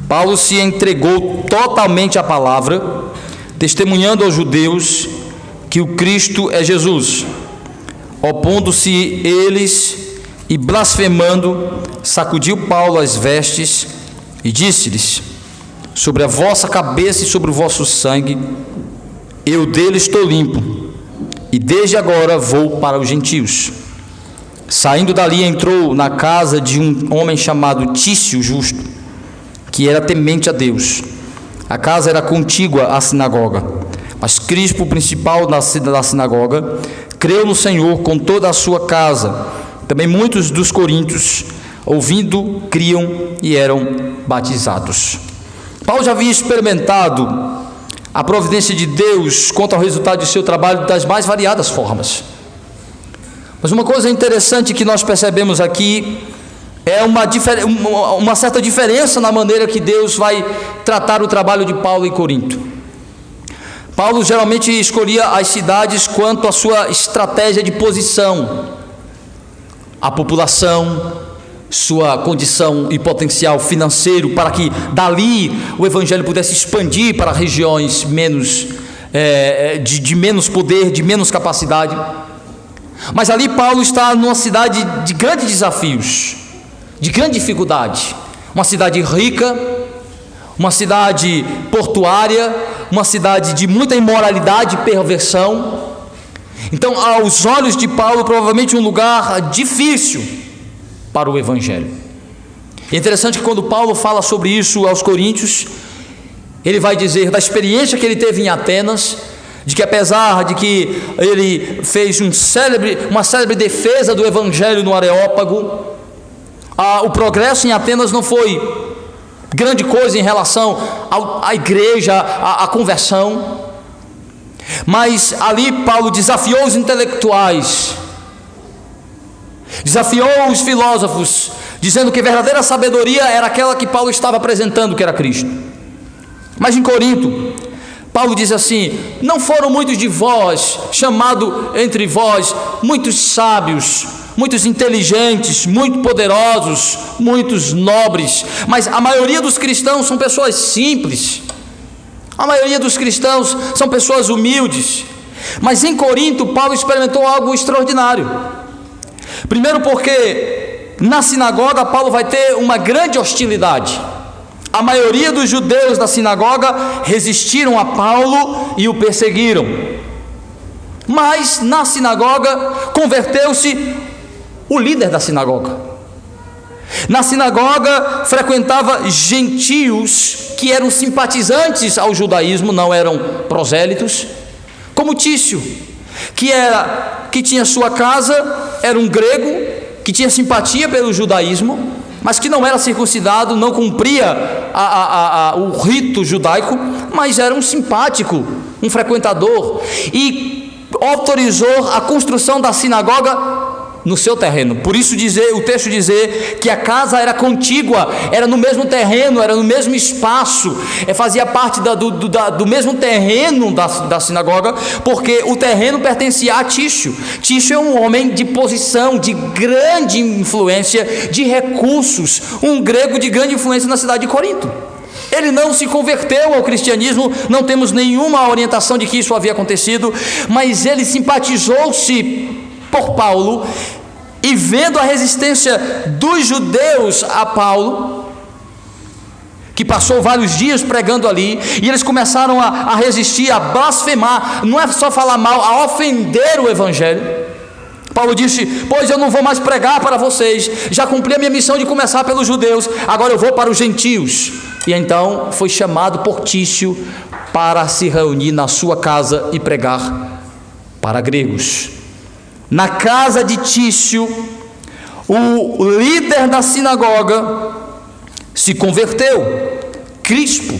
Paulo se entregou totalmente à palavra, testemunhando aos judeus que o Cristo é Jesus. Opondo-se eles e blasfemando, sacudiu Paulo as vestes e disse-lhes: Sobre a vossa cabeça e sobre o vosso sangue, eu dele estou limpo, e desde agora vou para os gentios. Saindo dali, entrou na casa de um homem chamado Tício Justo, que era temente a Deus. A casa era contígua à sinagoga, mas Crispo, o principal da sinagoga, creu no Senhor com toda a sua casa. Também muitos dos coríntios, ouvindo, criam e eram batizados. Paulo já havia experimentado a providência de Deus quanto ao resultado de seu trabalho das mais variadas formas. Mas uma coisa interessante que nós percebemos aqui é uma certa diferença na maneira que Deus vai tratar o trabalho de Paulo em Corinto. Paulo geralmente escolhia as cidades quanto à sua estratégia de posição, a população, sua condição e potencial financeiro, para que dali o evangelho pudesse expandir para regiões de menos poder, de menos capacidade. Mas ali Paulo está numa cidade de grandes desafios, de grande dificuldade, uma cidade rica, uma cidade portuária, uma cidade de muita imoralidade e perversão. Então, aos olhos de Paulo, provavelmente um lugar difícil para o evangelho. É interessante que quando Paulo fala sobre isso aos coríntios, ele vai dizer da experiência que ele teve em Atenas, de que apesar de que ele fez uma célebre defesa do evangelho no Areópago, o progresso em Atenas não foi grande coisa em relação à igreja, à conversão, mas ali Paulo desafiou os intelectuais, desafiou os filósofos, dizendo que a verdadeira sabedoria era aquela que Paulo estava apresentando, que era Cristo. Mas em Corinto, Paulo diz assim: não foram muitos de vós, chamado entre vós, muitos sábios, muitos inteligentes, muito poderosos, muitos nobres, mas a maioria dos cristãos são pessoas simples, a maioria dos cristãos são pessoas humildes. Mas em Corinto, Paulo experimentou algo extraordinário. Primeiro porque na sinagoga Paulo vai ter uma grande hostilidade. A maioria dos judeus da sinagoga resistiram a Paulo e o perseguiram. Mas na sinagoga converteu-se o líder da sinagoga. Na sinagoga frequentava gentios que eram simpatizantes ao judaísmo, não eram prosélitos, como Tício, que tinha sua casa, era um grego, que tinha simpatia pelo judaísmo, mas que não era circuncidado, não cumpria o rito judaico, mas era um simpático, um frequentador, e autorizou a construção da sinagoga no seu terreno. Por isso o texto dizer que a casa era contígua, era no mesmo terreno, era no mesmo espaço, fazia parte do mesmo terreno da sinagoga, porque o terreno pertencia a Tício. Tício é um homem de posição, de grande influência, de recursos, um grego de grande influência na cidade de Corinto. Ele não se converteu ao cristianismo, não temos nenhuma orientação de que isso havia acontecido, mas ele simpatizou-se por Paulo, e vendo a resistência dos judeus a Paulo, que passou vários dias pregando ali, e eles começaram a resistir, a blasfemar, não é só falar mal, a ofender o evangelho. Paulo disse: pois eu não vou mais pregar para vocês, já cumpri a minha missão de começar pelos judeus, agora eu vou para os gentios. E então foi chamado por Tício para se reunir na sua casa e pregar para gregos. Na casa de Tício, o líder da sinagoga se converteu, Crispo,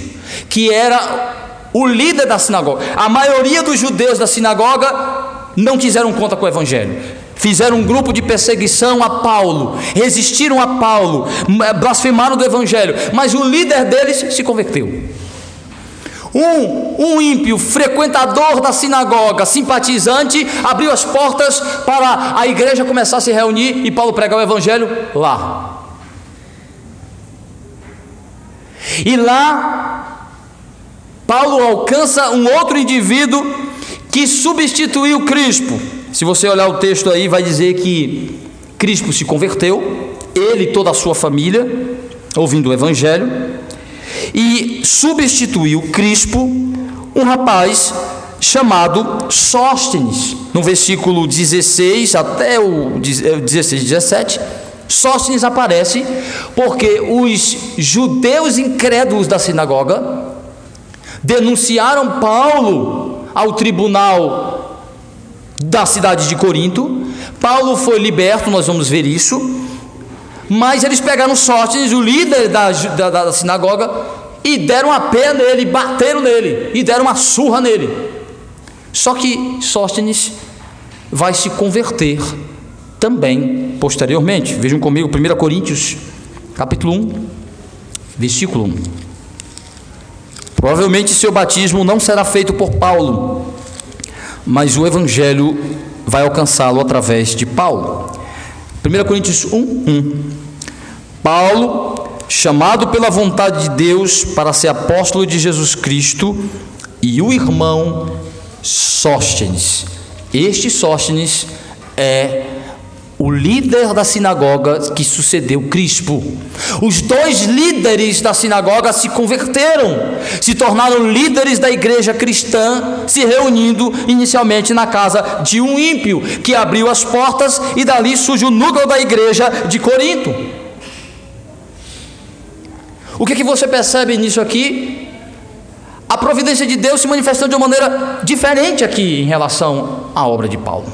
que era o líder da sinagoga. A maioria dos judeus da sinagoga não quiseram conta com o evangelho, fizeram um grupo de perseguição a Paulo, resistiram a Paulo, blasfemaram do Evangelho, mas o líder deles se converteu. Um ímpio, frequentador da sinagoga, simpatizante, abriu as portas para a igreja começar a se reunir e Paulo pregar o Evangelho lá. E lá, Paulo alcança um outro indivíduo que substituiu Crispo. Se você olhar o texto aí, vai dizer que Crispo se converteu, ele e toda a sua família, ouvindo o Evangelho, e substituiu Crispo um rapaz chamado Sóstenes. No versículo 16 até o 16 e 17, Sóstenes aparece porque os judeus incrédulos da sinagoga denunciaram Paulo ao tribunal da cidade de Corinto. Paulo foi liberto, nós vamos ver isso, mas eles pegaram Sóstenes, o líder da sinagoga, e deram a pé nele, bateram nele, e deram uma surra nele. Só que Sóstenes vai se converter também, posteriormente. Vejam comigo 1 Coríntios, capítulo 1, versículo 1. Provavelmente seu batismo não será feito por Paulo, mas o Evangelho vai alcançá-lo através de Paulo. 1 Coríntios 1:1. Paulo, chamado pela vontade de Deus para ser apóstolo de Jesus Cristo, e o irmão Sóstenes. Este Sóstenes é o líder da sinagoga que sucedeu Crispo. Os dois líderes da sinagoga se converteram, se tornaram líderes da igreja cristã, se reunindo inicialmente na casa de um ímpio, que abriu as portas, e dali surge o núcleo da igreja de Corinto. O que você percebe nisso aqui? A providência de Deus se manifestando de uma maneira diferente aqui em relação à obra de Paulo,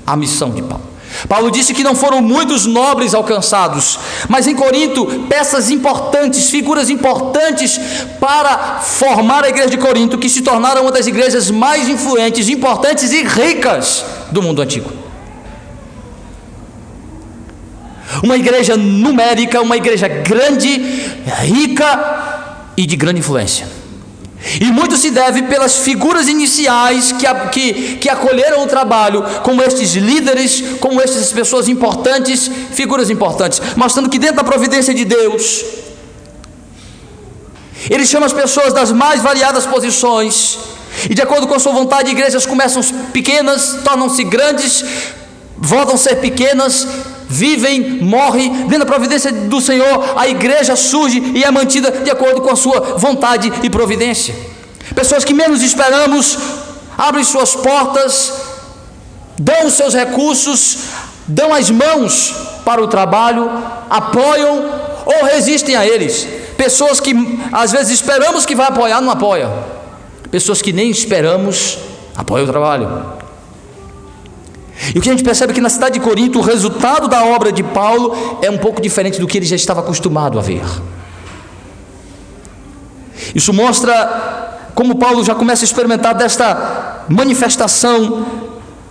à missão de Paulo. Paulo disse que não foram muitos nobres alcançados, mas em Corinto, peças importantes, figuras importantes para formar a igreja de Corinto, que se tornaram uma das igrejas mais influentes, importantes e ricas do mundo antigo. Uma igreja numérica, uma igreja grande, rica e de grande influência. E muito se deve pelas figuras iniciais que acolheram o trabalho, como estes líderes, como estas pessoas importantes, figuras importantes, mostrando que dentro da providência de Deus, Ele chama as pessoas das mais variadas posições, e de acordo com a sua vontade, igrejas começam pequenas, tornam-se grandes, voltam a ser pequenas, vivem, morrem. Dentro da providência do Senhor, a igreja surge e é mantida de acordo com a sua vontade e providência. Pessoas que menos esperamos abrem suas portas, dão os seus recursos, dão as mãos para o trabalho, apoiam ou resistem a eles. Pessoas que às vezes esperamos que vai apoiar, não apoia. Pessoas que nem esperamos apoiam o trabalho. E o que a gente percebe é que na cidade de Corinto, o resultado da obra de Paulo é um pouco diferente do que ele já estava acostumado a ver. Isso mostra como Paulo já começa a experimentar desta manifestação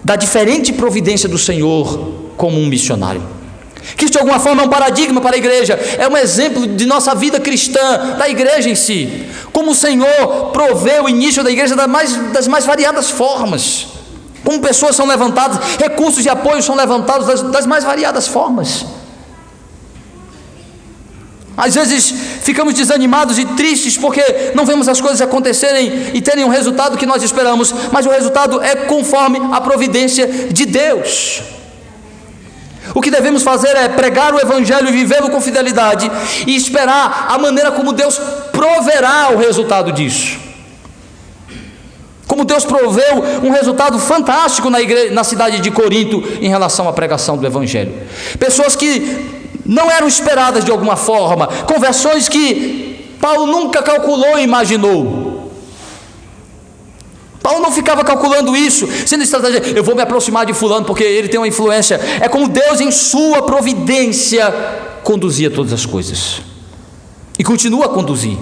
da diferente providência do Senhor como um missionário. Que isso de alguma forma é um paradigma para a igreja, é um exemplo de nossa vida cristã, da igreja em si. Como o Senhor provê o início da igreja das mais variadas formas. Como pessoas são levantadas, recursos de apoio são levantados das mais variadas formas. Às vezes ficamos desanimados e tristes porque não vemos as coisas acontecerem e terem um resultado que nós esperamos, mas o resultado é conforme a providência de Deus. O que devemos fazer é pregar o Evangelho e vivê-lo com fidelidade e esperar a maneira como Deus proverá o resultado disso. Como Deus proveu um resultado fantástico na cidade de Corinto em relação à pregação do Evangelho. Pessoas que não eram esperadas de alguma forma, conversões que Paulo nunca calculou e imaginou. Paulo não ficava calculando isso, sendo estratégia, eu vou me aproximar de fulano porque ele tem uma influência. É como Deus em sua providência conduzia todas as coisas. E continua a conduzir.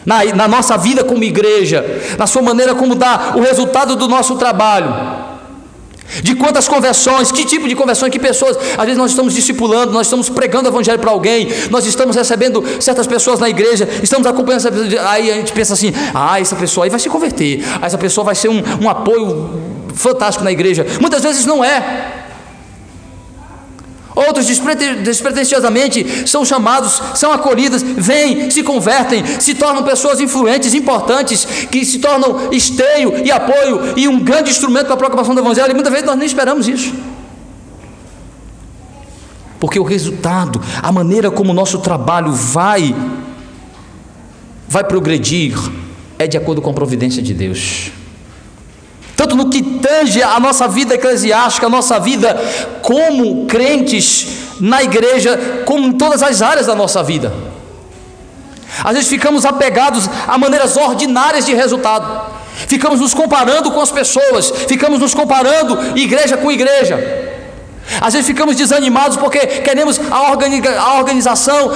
Na nossa vida como igreja, na sua maneira como dá o resultado do nosso trabalho. De quantas conversões, que tipo de conversões, que pessoas, às vezes nós estamos discipulando, nós estamos pregando o evangelho para alguém, nós estamos recebendo certas pessoas na igreja, estamos acompanhando essa pessoa, aí a gente pensa assim, essa pessoa aí vai se converter, essa pessoa vai ser um apoio fantástico na igreja. Muitas vezes não é. Outros despretensiosamente são chamados, são acolhidos, vêm, se convertem, se tornam pessoas influentes, importantes, que se tornam esteio e apoio e um grande instrumento para a proclamação do evangelho, e muitas vezes nós nem esperamos isso. Porque o resultado, a maneira como o nosso trabalho vai progredir, é de acordo com a providência de Deus. Tanto no que tange a nossa vida eclesiástica, a nossa vida como crentes na igreja, como em todas as áreas da nossa vida. Às vezes ficamos apegados a maneiras ordinárias de resultado, ficamos nos comparando com as pessoas, ficamos nos comparando igreja com igreja. Às vezes ficamos desanimados porque queremos a organização,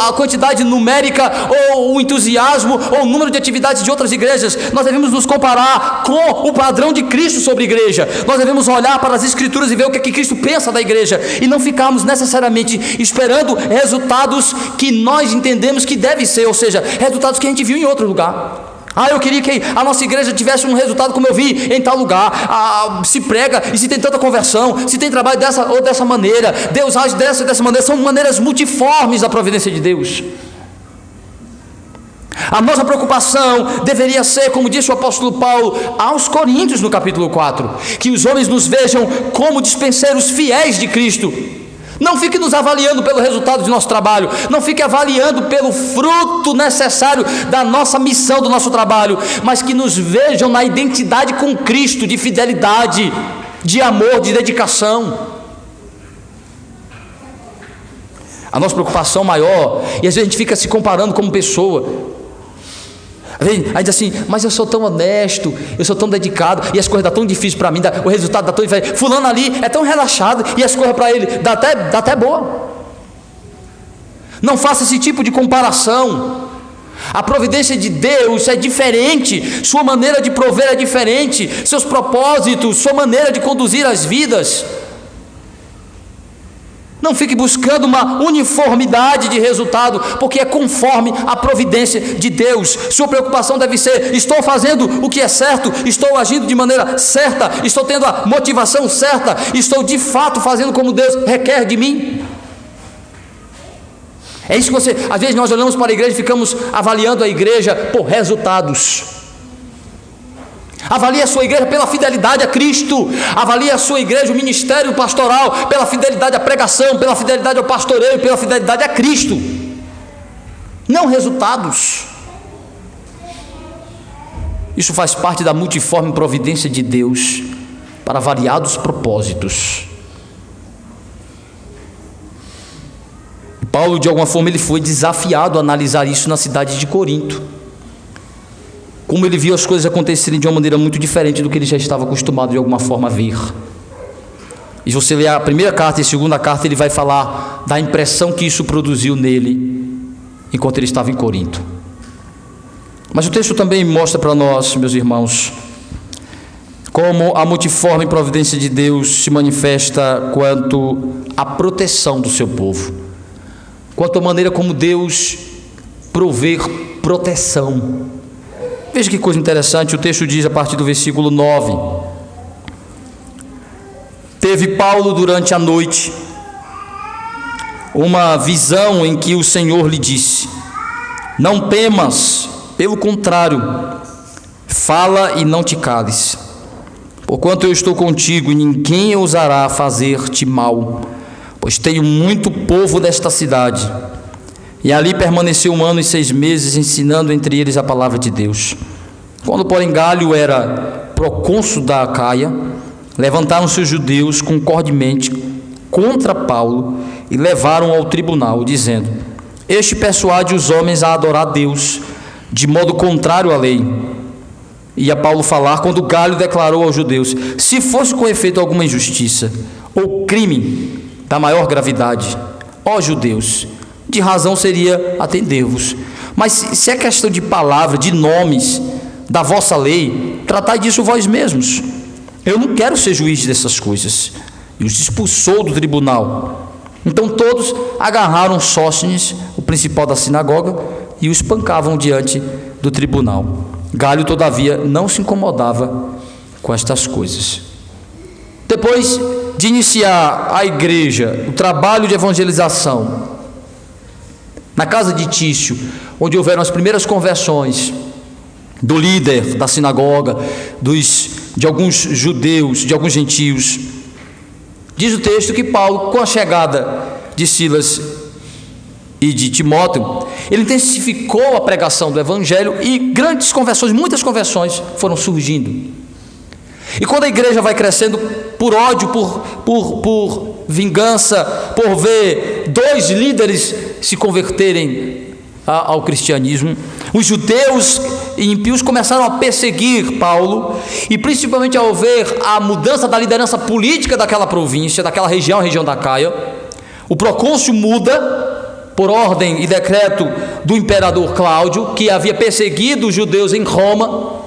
a quantidade numérica, ou o entusiasmo, ou o número de atividades de outras igrejas. Nós devemos nos comparar com o padrão de Cristo sobre a igreja. Nós devemos olhar para as Escrituras e ver o que Cristo pensa da igreja, e não ficarmos necessariamente esperando resultados que nós entendemos que deve ser, ou seja, resultados que a gente viu em outro lugar. Eu queria que a nossa igreja tivesse um resultado como eu vi em tal lugar. Se prega e se tem tanta conversão, se tem trabalho dessa ou dessa maneira, Deus age dessa ou dessa maneira. São maneiras multiformes da providência de Deus. A nossa preocupação deveria ser, como disse o apóstolo Paulo aos Coríntios no capítulo 4, que os homens nos vejam como dispenseiros fiéis de Cristo. Não fique nos avaliando pelo resultado do nosso trabalho, não fique avaliando pelo fruto necessário da nossa missão, do nosso trabalho, mas que nos vejam na identidade com Cristo, de fidelidade, de amor, de dedicação. A nossa preocupação maior, e às vezes a gente fica se comparando como pessoa, aí diz assim, mas eu sou tão honesto, eu sou tão dedicado, e as coisas dão tão difíceis para mim, o resultado dá tão difícil. Fulano ali é tão relaxado, e as coisas para ele dá até boa. Não faça esse tipo de comparação. A providência de Deus é diferente, sua maneira de prover é diferente, seus propósitos, sua maneira de conduzir as vidas. Não fique buscando uma uniformidade de resultado, porque é conforme a providência de Deus. Sua preocupação deve ser: estou fazendo o que é certo, estou agindo de maneira certa, estou tendo a motivação certa, estou de fato fazendo como Deus requer de mim. É isso que às vezes nós olhamos para a igreja e ficamos avaliando a igreja por resultados. Avalie a sua igreja pela fidelidade a Cristo. Avalie a sua igreja, o ministério pastoral, pela fidelidade à pregação, pela fidelidade ao pastoreio, pela fidelidade a Cristo, não resultados. Isso faz parte da multiforme providência de Deus para variados propósitos. Paulo, de alguma forma, ele foi desafiado a analisar isso na cidade de Corinto, como ele viu as coisas acontecerem de uma maneira muito diferente do que ele já estava acostumado de alguma forma a ver. E se você ler a primeira carta e a segunda carta, ele vai falar da impressão que isso produziu nele enquanto ele estava em Corinto. Mas o texto também mostra para nós, meus irmãos, como a multiforme providência de Deus se manifesta quanto à proteção do seu povo, quanto à maneira como Deus provê proteção. Veja que coisa interessante, o texto diz a partir do versículo 9: teve Paulo durante a noite uma visão em que o Senhor lhe disse: não temas, pelo contrário, fala e não te cales, porquanto eu estou contigo e ninguém ousará fazer-te mal, pois tenho muito povo desta cidade. E ali permaneceu 1 ano e 6 meses, ensinando entre eles a palavra de Deus. Quando, porém, Galho era procônsul da Acaia, levantaram-se os judeus concordemente contra Paulo e levaram ao tribunal, dizendo: este persuade os homens a adorar a Deus de modo contrário à lei. E a Paulo falar, quando Galho declarou aos judeus: se fosse com efeito alguma injustiça ou crime da maior gravidade, ó judeus, de razão seria atender-vos, mas se é questão de palavra, de nomes, da vossa lei, tratai disso vós mesmos. Eu não quero ser juiz dessas coisas. E os expulsou do tribunal. Então todos agarraram Sóstenes, o principal da sinagoga, e o espancavam diante do tribunal. Galho, todavia, não se incomodava com estas coisas. Depois de iniciar a igreja, o trabalho de evangelização, na casa de Tício, onde houveram as primeiras conversões do líder da sinagoga, de alguns judeus, de alguns gentios, diz o texto que Paulo, com a chegada de Silas e de Timóteo, ele intensificou a pregação do evangelho e grandes conversões, muitas conversões foram surgindo. E quando a igreja vai crescendo por ódio, por vingança, por ver dois líderes se converterem ao cristianismo, os judeus e impíos começaram a perseguir Paulo, e principalmente ao ver a mudança da liderança política daquela província, daquela região, a região da Caia, o procônsul muda por ordem e decreto do imperador Cláudio, que havia perseguido os judeus em Roma,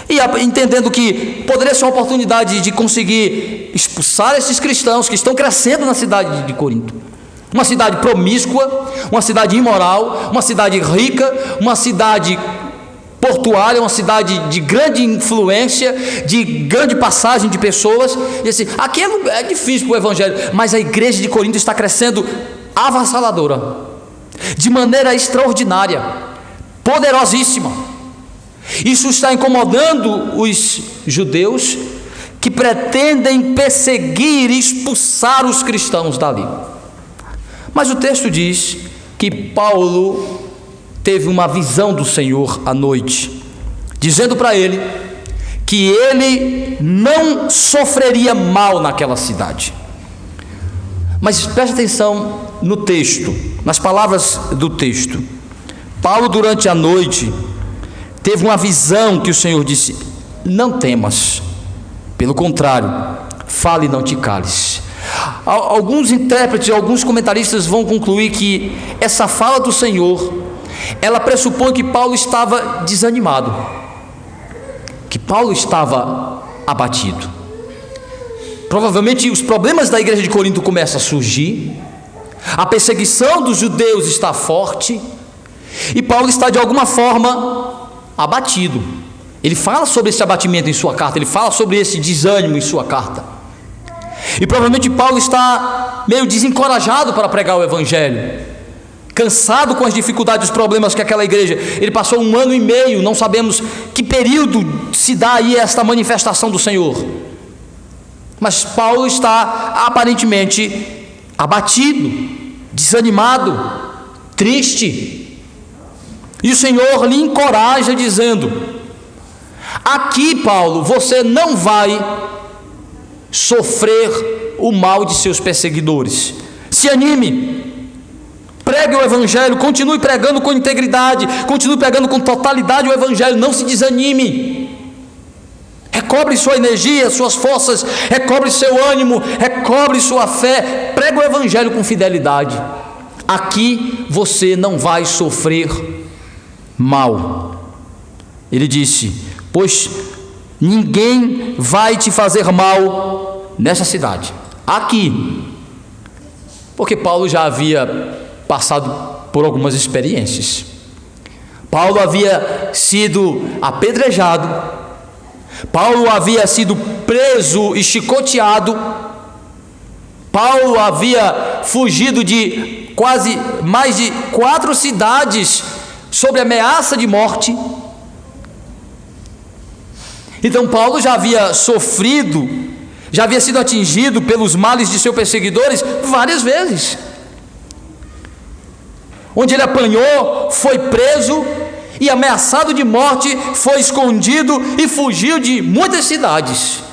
e entendendo que poderia ser uma oportunidade de conseguir expulsar esses cristãos que estão crescendo na cidade de Corinto, uma cidade promíscua, uma cidade imoral, uma cidade rica, uma cidade portuária, uma cidade de grande influência, de grande passagem de pessoas, e assim, aqui é difícil para o evangelho, mas a igreja de Corinto está crescendo avassaladora, de maneira extraordinária, poderosíssima. Isso está incomodando os judeus que pretendem perseguir e expulsar os cristãos dali. Mas o texto diz que Paulo teve uma visão do Senhor à noite, dizendo para ele que ele não sofreria mal naquela cidade. Mas preste atenção no texto, nas palavras do texto. Paulo, durante a noite, teve uma visão que o Senhor disse: não temas, pelo contrário, fale e não te cales. Alguns intérpretes, alguns comentaristas vão concluir que essa fala do Senhor, ela pressupõe que Paulo estava desanimado, que Paulo estava abatido. Provavelmente os problemas da igreja de Corinto começam a surgir, a perseguição dos judeus está forte, e Paulo está de alguma forma abatido. Ele fala sobre esse abatimento em sua carta, ele fala sobre esse desânimo em sua carta. E provavelmente Paulo está meio desencorajado para pregar o evangelho, cansado com as dificuldades, os problemas que aquela igreja, ele passou 1 ano e meio, não sabemos que período se dá aí esta manifestação do Senhor, mas Paulo está aparentemente abatido, desanimado, triste, e o Senhor lhe encoraja dizendo: aqui, Paulo, você não vai sofrer o mal de seus perseguidores. Se anime, pregue o evangelho, continue pregando com integridade, continue pregando com totalidade o evangelho, não se desanime. Recobre sua energia, suas forças, recobre seu ânimo, recobre sua fé, pregue o evangelho com fidelidade. Aqui você não vai sofrer mal. Ele disse: pois ninguém vai te fazer mal nessa cidade, aqui, porque Paulo já havia passado por algumas experiências. Paulo havia sido apedrejado, Paulo havia sido preso e chicoteado, Paulo havia fugido de quase mais de 4 cidades sob ameaça de morte. Então Paulo já havia sofrido, já havia sido atingido pelos males de seus perseguidores várias vezes, onde ele apanhou, foi preso e ameaçado de morte, foi escondido e fugiu de muitas cidades.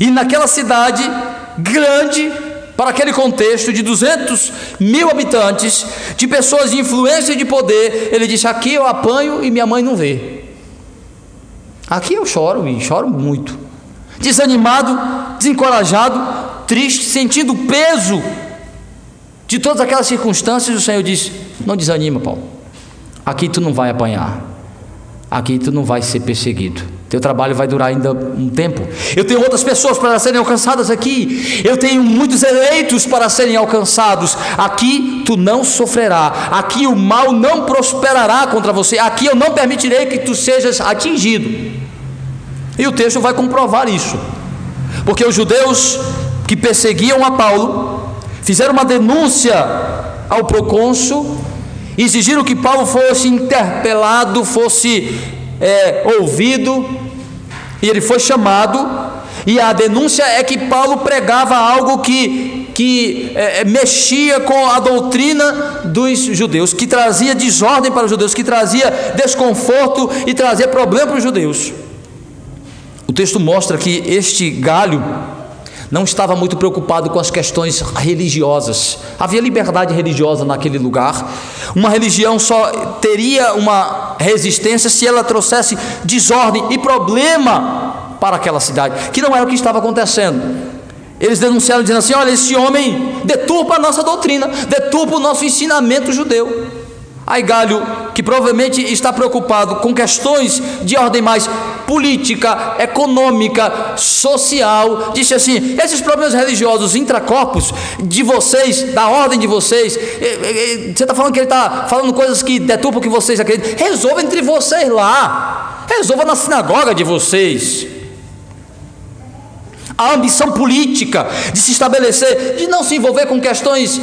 E naquela cidade grande, para aquele contexto de 200.000 habitantes, de pessoas de influência e de poder, ele disse: aqui eu apanho e minha mãe não vê. Aqui eu choro, e choro muito, desanimado, desencorajado, triste, sentindo o peso de todas aquelas circunstâncias. O Senhor disse: não desanima, Paulo, aqui tu não vai apanhar, aqui tu não vai ser perseguido, Teu trabalho vai durar ainda um tempo. Eu tenho outras pessoas para serem alcançadas aqui. Eu tenho muitos eleitos para serem alcançados. Aqui tu não sofrerás. Aqui o mal não prosperará contra você. Aqui eu não permitirei que tu sejas atingido. E o texto vai comprovar isso. Porque os judeus que perseguiam a Paulo fizeram uma denúncia ao procônsul, exigiram que Paulo fosse interpelado, fosse ouvido, e ele foi chamado. E a denúncia é que Paulo pregava algo que mexia com a doutrina dos judeus, que trazia desordem para os judeus, que trazia desconforto e trazia problema para os judeus. O texto mostra que este Galho não estava muito preocupado com as questões religiosas. Havia liberdade religiosa naquele lugar. Uma religião só teria uma resistência se ela trouxesse desordem e problema para aquela cidade, que não era o que estava acontecendo. Eles denunciaram dizendo assim: olha, esse homem deturpa a nossa doutrina, deturpa o nosso ensinamento judeu. Aí Galho, que provavelmente está preocupado com questões de ordem mais política, econômica, social, disse assim: esses problemas religiosos intracorpos de vocês, da ordem de vocês, você está falando que ele está falando coisas que deturpam o que vocês acreditam, resolva entre vocês lá, resolva na sinagoga de vocês. A ambição política de se estabelecer, de não se envolver com questões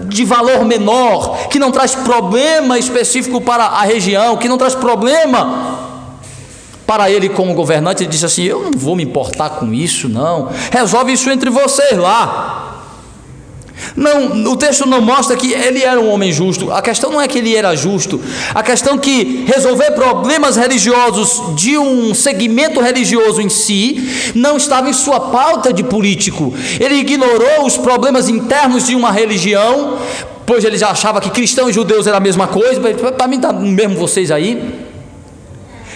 de valor menor, que não traz problema específico para a região, que não traz problema para ele como governante. Ele disse assim: eu não vou me importar com isso, não, resolve isso entre vocês lá. Não, o texto não mostra que ele era um homem justo. A questão não é que ele era justo, a questão é que resolver problemas religiosos de um segmento religioso em si não estava em sua pauta de político. Ele ignorou os problemas internos de uma religião, pois ele já achava que cristãos e judeus era a mesma coisa. Para mim está mesmo vocês aí,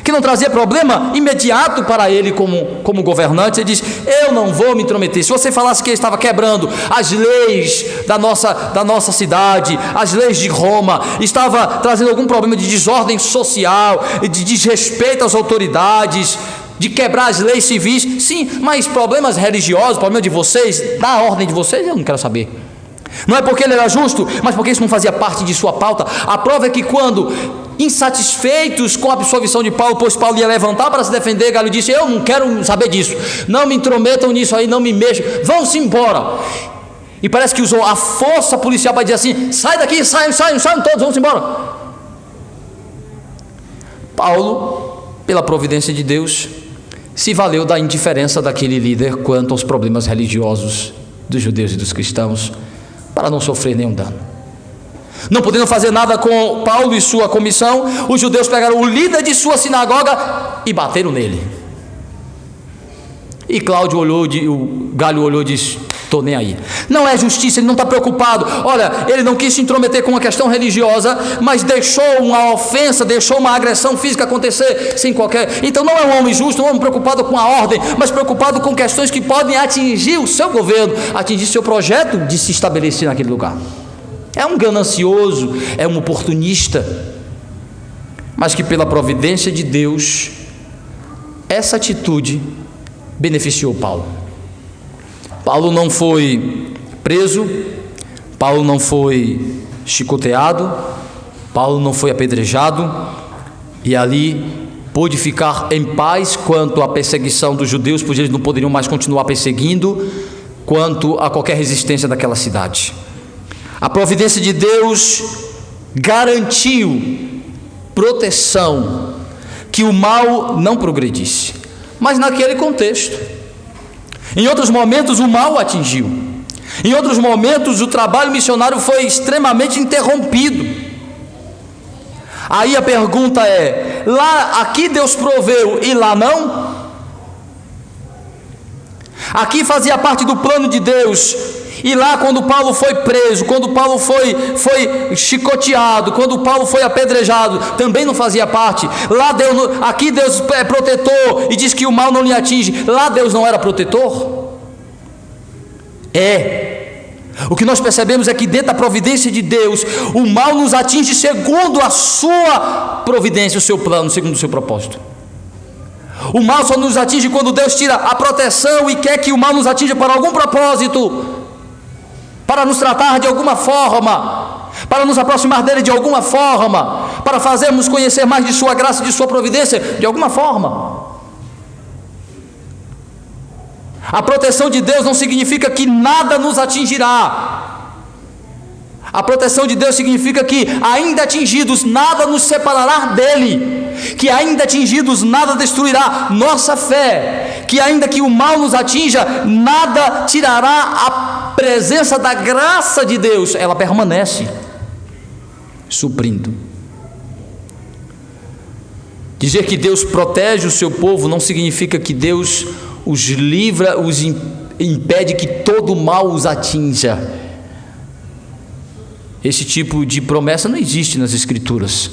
que não trazia problema imediato para ele como governante. Ele diz: eu não vou me intrometer. Se você falasse que ele estava quebrando as leis da nossa cidade, as leis de Roma, estava trazendo algum problema de desordem social, de desrespeito às autoridades, de quebrar as leis civis, sim, mas problemas religiosos, problema de vocês, da ordem de vocês, eu não quero saber. Não é porque ele era justo, mas porque isso não fazia parte de sua pauta. A prova é que quando, insatisfeitos com a absolvição de Paulo, pois Paulo ia levantar para se defender, Galho disse: eu não quero saber disso, não me intrometam nisso aí, não me mexam, vão-se embora. E parece que usou a força policial para dizer assim: sai daqui, saiam todos, vamos embora. Paulo, pela providência de Deus, se valeu da indiferença daquele líder quanto aos problemas religiosos dos judeus e dos cristãos, para não sofrer nenhum dano. Não podendo fazer nada com Paulo e sua comissão, os judeus pegaram o líder de sua sinagoga e bateram nele. E Cláudio olhou, o Galho olhou e disse: estou nem aí. Não é justiça, ele não está preocupado. Olha, ele não quis se intrometer com uma questão religiosa, mas deixou uma ofensa, deixou uma agressão física acontecer sem qualquer... Então não é um homem justo, um homem preocupado com a ordem, mas preocupado com questões que podem atingir o seu governo, atingir seu projeto de se estabelecer naquele lugar. É um ganancioso, é um oportunista, mas que pela providência de Deus, essa atitude beneficiou Paulo. Paulo não foi preso, Paulo não foi chicoteado, Paulo não foi apedrejado, e ali pôde ficar em paz quanto à perseguição dos judeus, pois eles não poderiam mais continuar perseguindo, quanto a qualquer resistência daquela cidade. A providência de Deus garantiu proteção, que o mal não progredisse, mas naquele contexto. Em outros momentos o mal atingiu, em outros momentos o trabalho missionário foi extremamente interrompido. Aí a pergunta é: aqui Deus proveu e lá não? Aqui fazia parte do plano de Deus, e lá quando Paulo foi preso, quando Paulo foi chicoteado, quando Paulo foi apedrejado, também não fazia parte. Aqui Deus é protetor e diz que o mal não lhe atinge. Lá Deus não era protetor? O que nós percebemos é que dentro da providência de Deus, o mal nos atinge segundo a sua providência, o seu plano, segundo o seu propósito. O mal só nos atinge quando Deus tira a proteção e quer que o mal nos atinja para algum propósito, para nos tratar de alguma forma, para nos aproximar dele de alguma forma, para fazermos conhecer mais de sua graça e de sua providência de alguma forma. A proteção de Deus não significa que nada nos atingirá. A proteção de Deus significa que, ainda atingidos, nada nos separará dele, que ainda atingidos, nada destruirá nossa fé, que ainda que o mal nos atinja, nada tirará a presença da graça de Deus, ela permanece suprindo. Dizer que Deus protege o seu povo não significa que Deus os livra, os impede que todo mal os atinja. Esse tipo de promessa não existe nas Escrituras.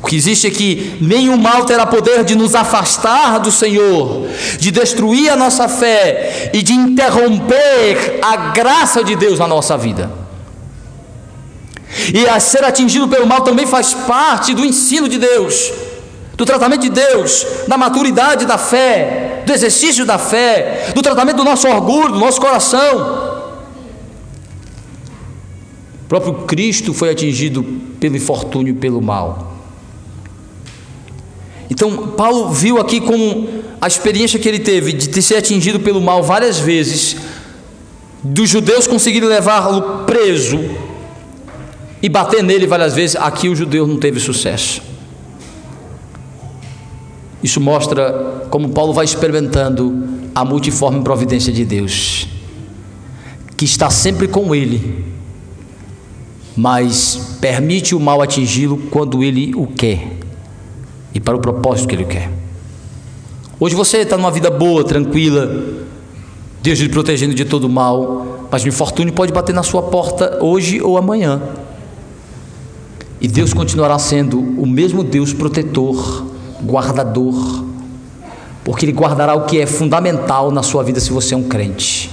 O que existe é que nenhum mal terá poder de nos afastar do Senhor, de destruir a nossa fé e de interromper a graça de Deus na nossa vida. E a ser atingido pelo mal também faz parte do ensino de Deus, do tratamento de Deus, da maturidade da fé, do exercício da fé, do tratamento do nosso orgulho, do nosso coração. O próprio Cristo foi atingido pelo infortúnio e pelo mal. Então Paulo viu aqui como a experiência que ele teve de ser atingido pelo mal várias vezes, dos judeus conseguirem levá-lo preso e bater nele várias vezes. Aqui o judeu não teve sucesso. Isso mostra como Paulo vai experimentando a multiforme providência de Deus, que está sempre com ele, mas permite o mal atingi-lo quando ele o quer e para o propósito que ele quer. Hoje você está numa vida boa, tranquila, Deus lhe protegendo de todo mal, mas o infortúnio pode bater na sua porta hoje ou amanhã, e Deus continuará sendo o mesmo Deus protetor, guardador, porque Ele guardará o que é fundamental na sua vida se você é um crente: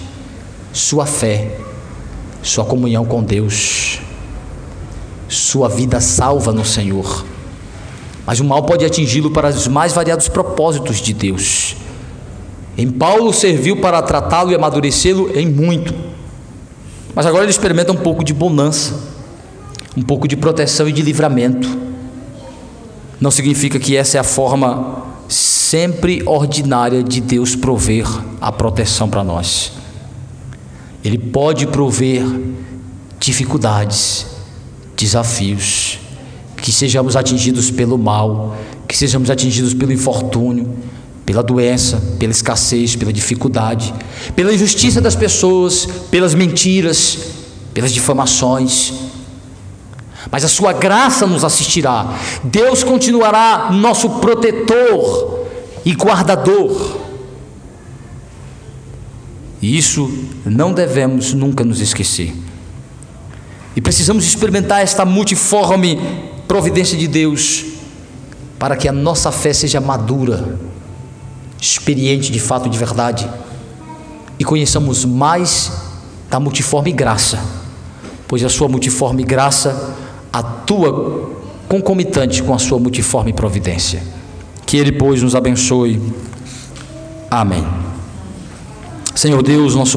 sua fé, sua comunhão com Deus, sua vida salva no Senhor. Mas o mal pode atingi-lo para os mais variados propósitos de Deus. Em Paulo serviu para tratá-lo e amadurecê-lo em muito, mas agora ele experimenta um pouco de bonança, um pouco de proteção e de livramento. Não significa que essa é a forma sempre ordinária de Deus prover a proteção para nós. Ele pode prover dificuldades, desafios, que sejamos atingidos pelo mal, que sejamos atingidos pelo infortúnio, pela doença, pela escassez, pela dificuldade, pela injustiça das pessoas, pelas mentiras, pelas difamações. Mas a sua graça nos assistirá. Deus continuará nosso protetor e guardador. E isso não devemos nunca nos esquecer. E precisamos experimentar esta multiforme providência de Deus, para que a nossa fé seja madura, experiente de fato e de verdade, e conheçamos mais da multiforme graça, pois a sua multiforme graça atua concomitante com a sua multiforme providência. Que Ele, pois, nos abençoe. Amém. Senhor Deus, nosso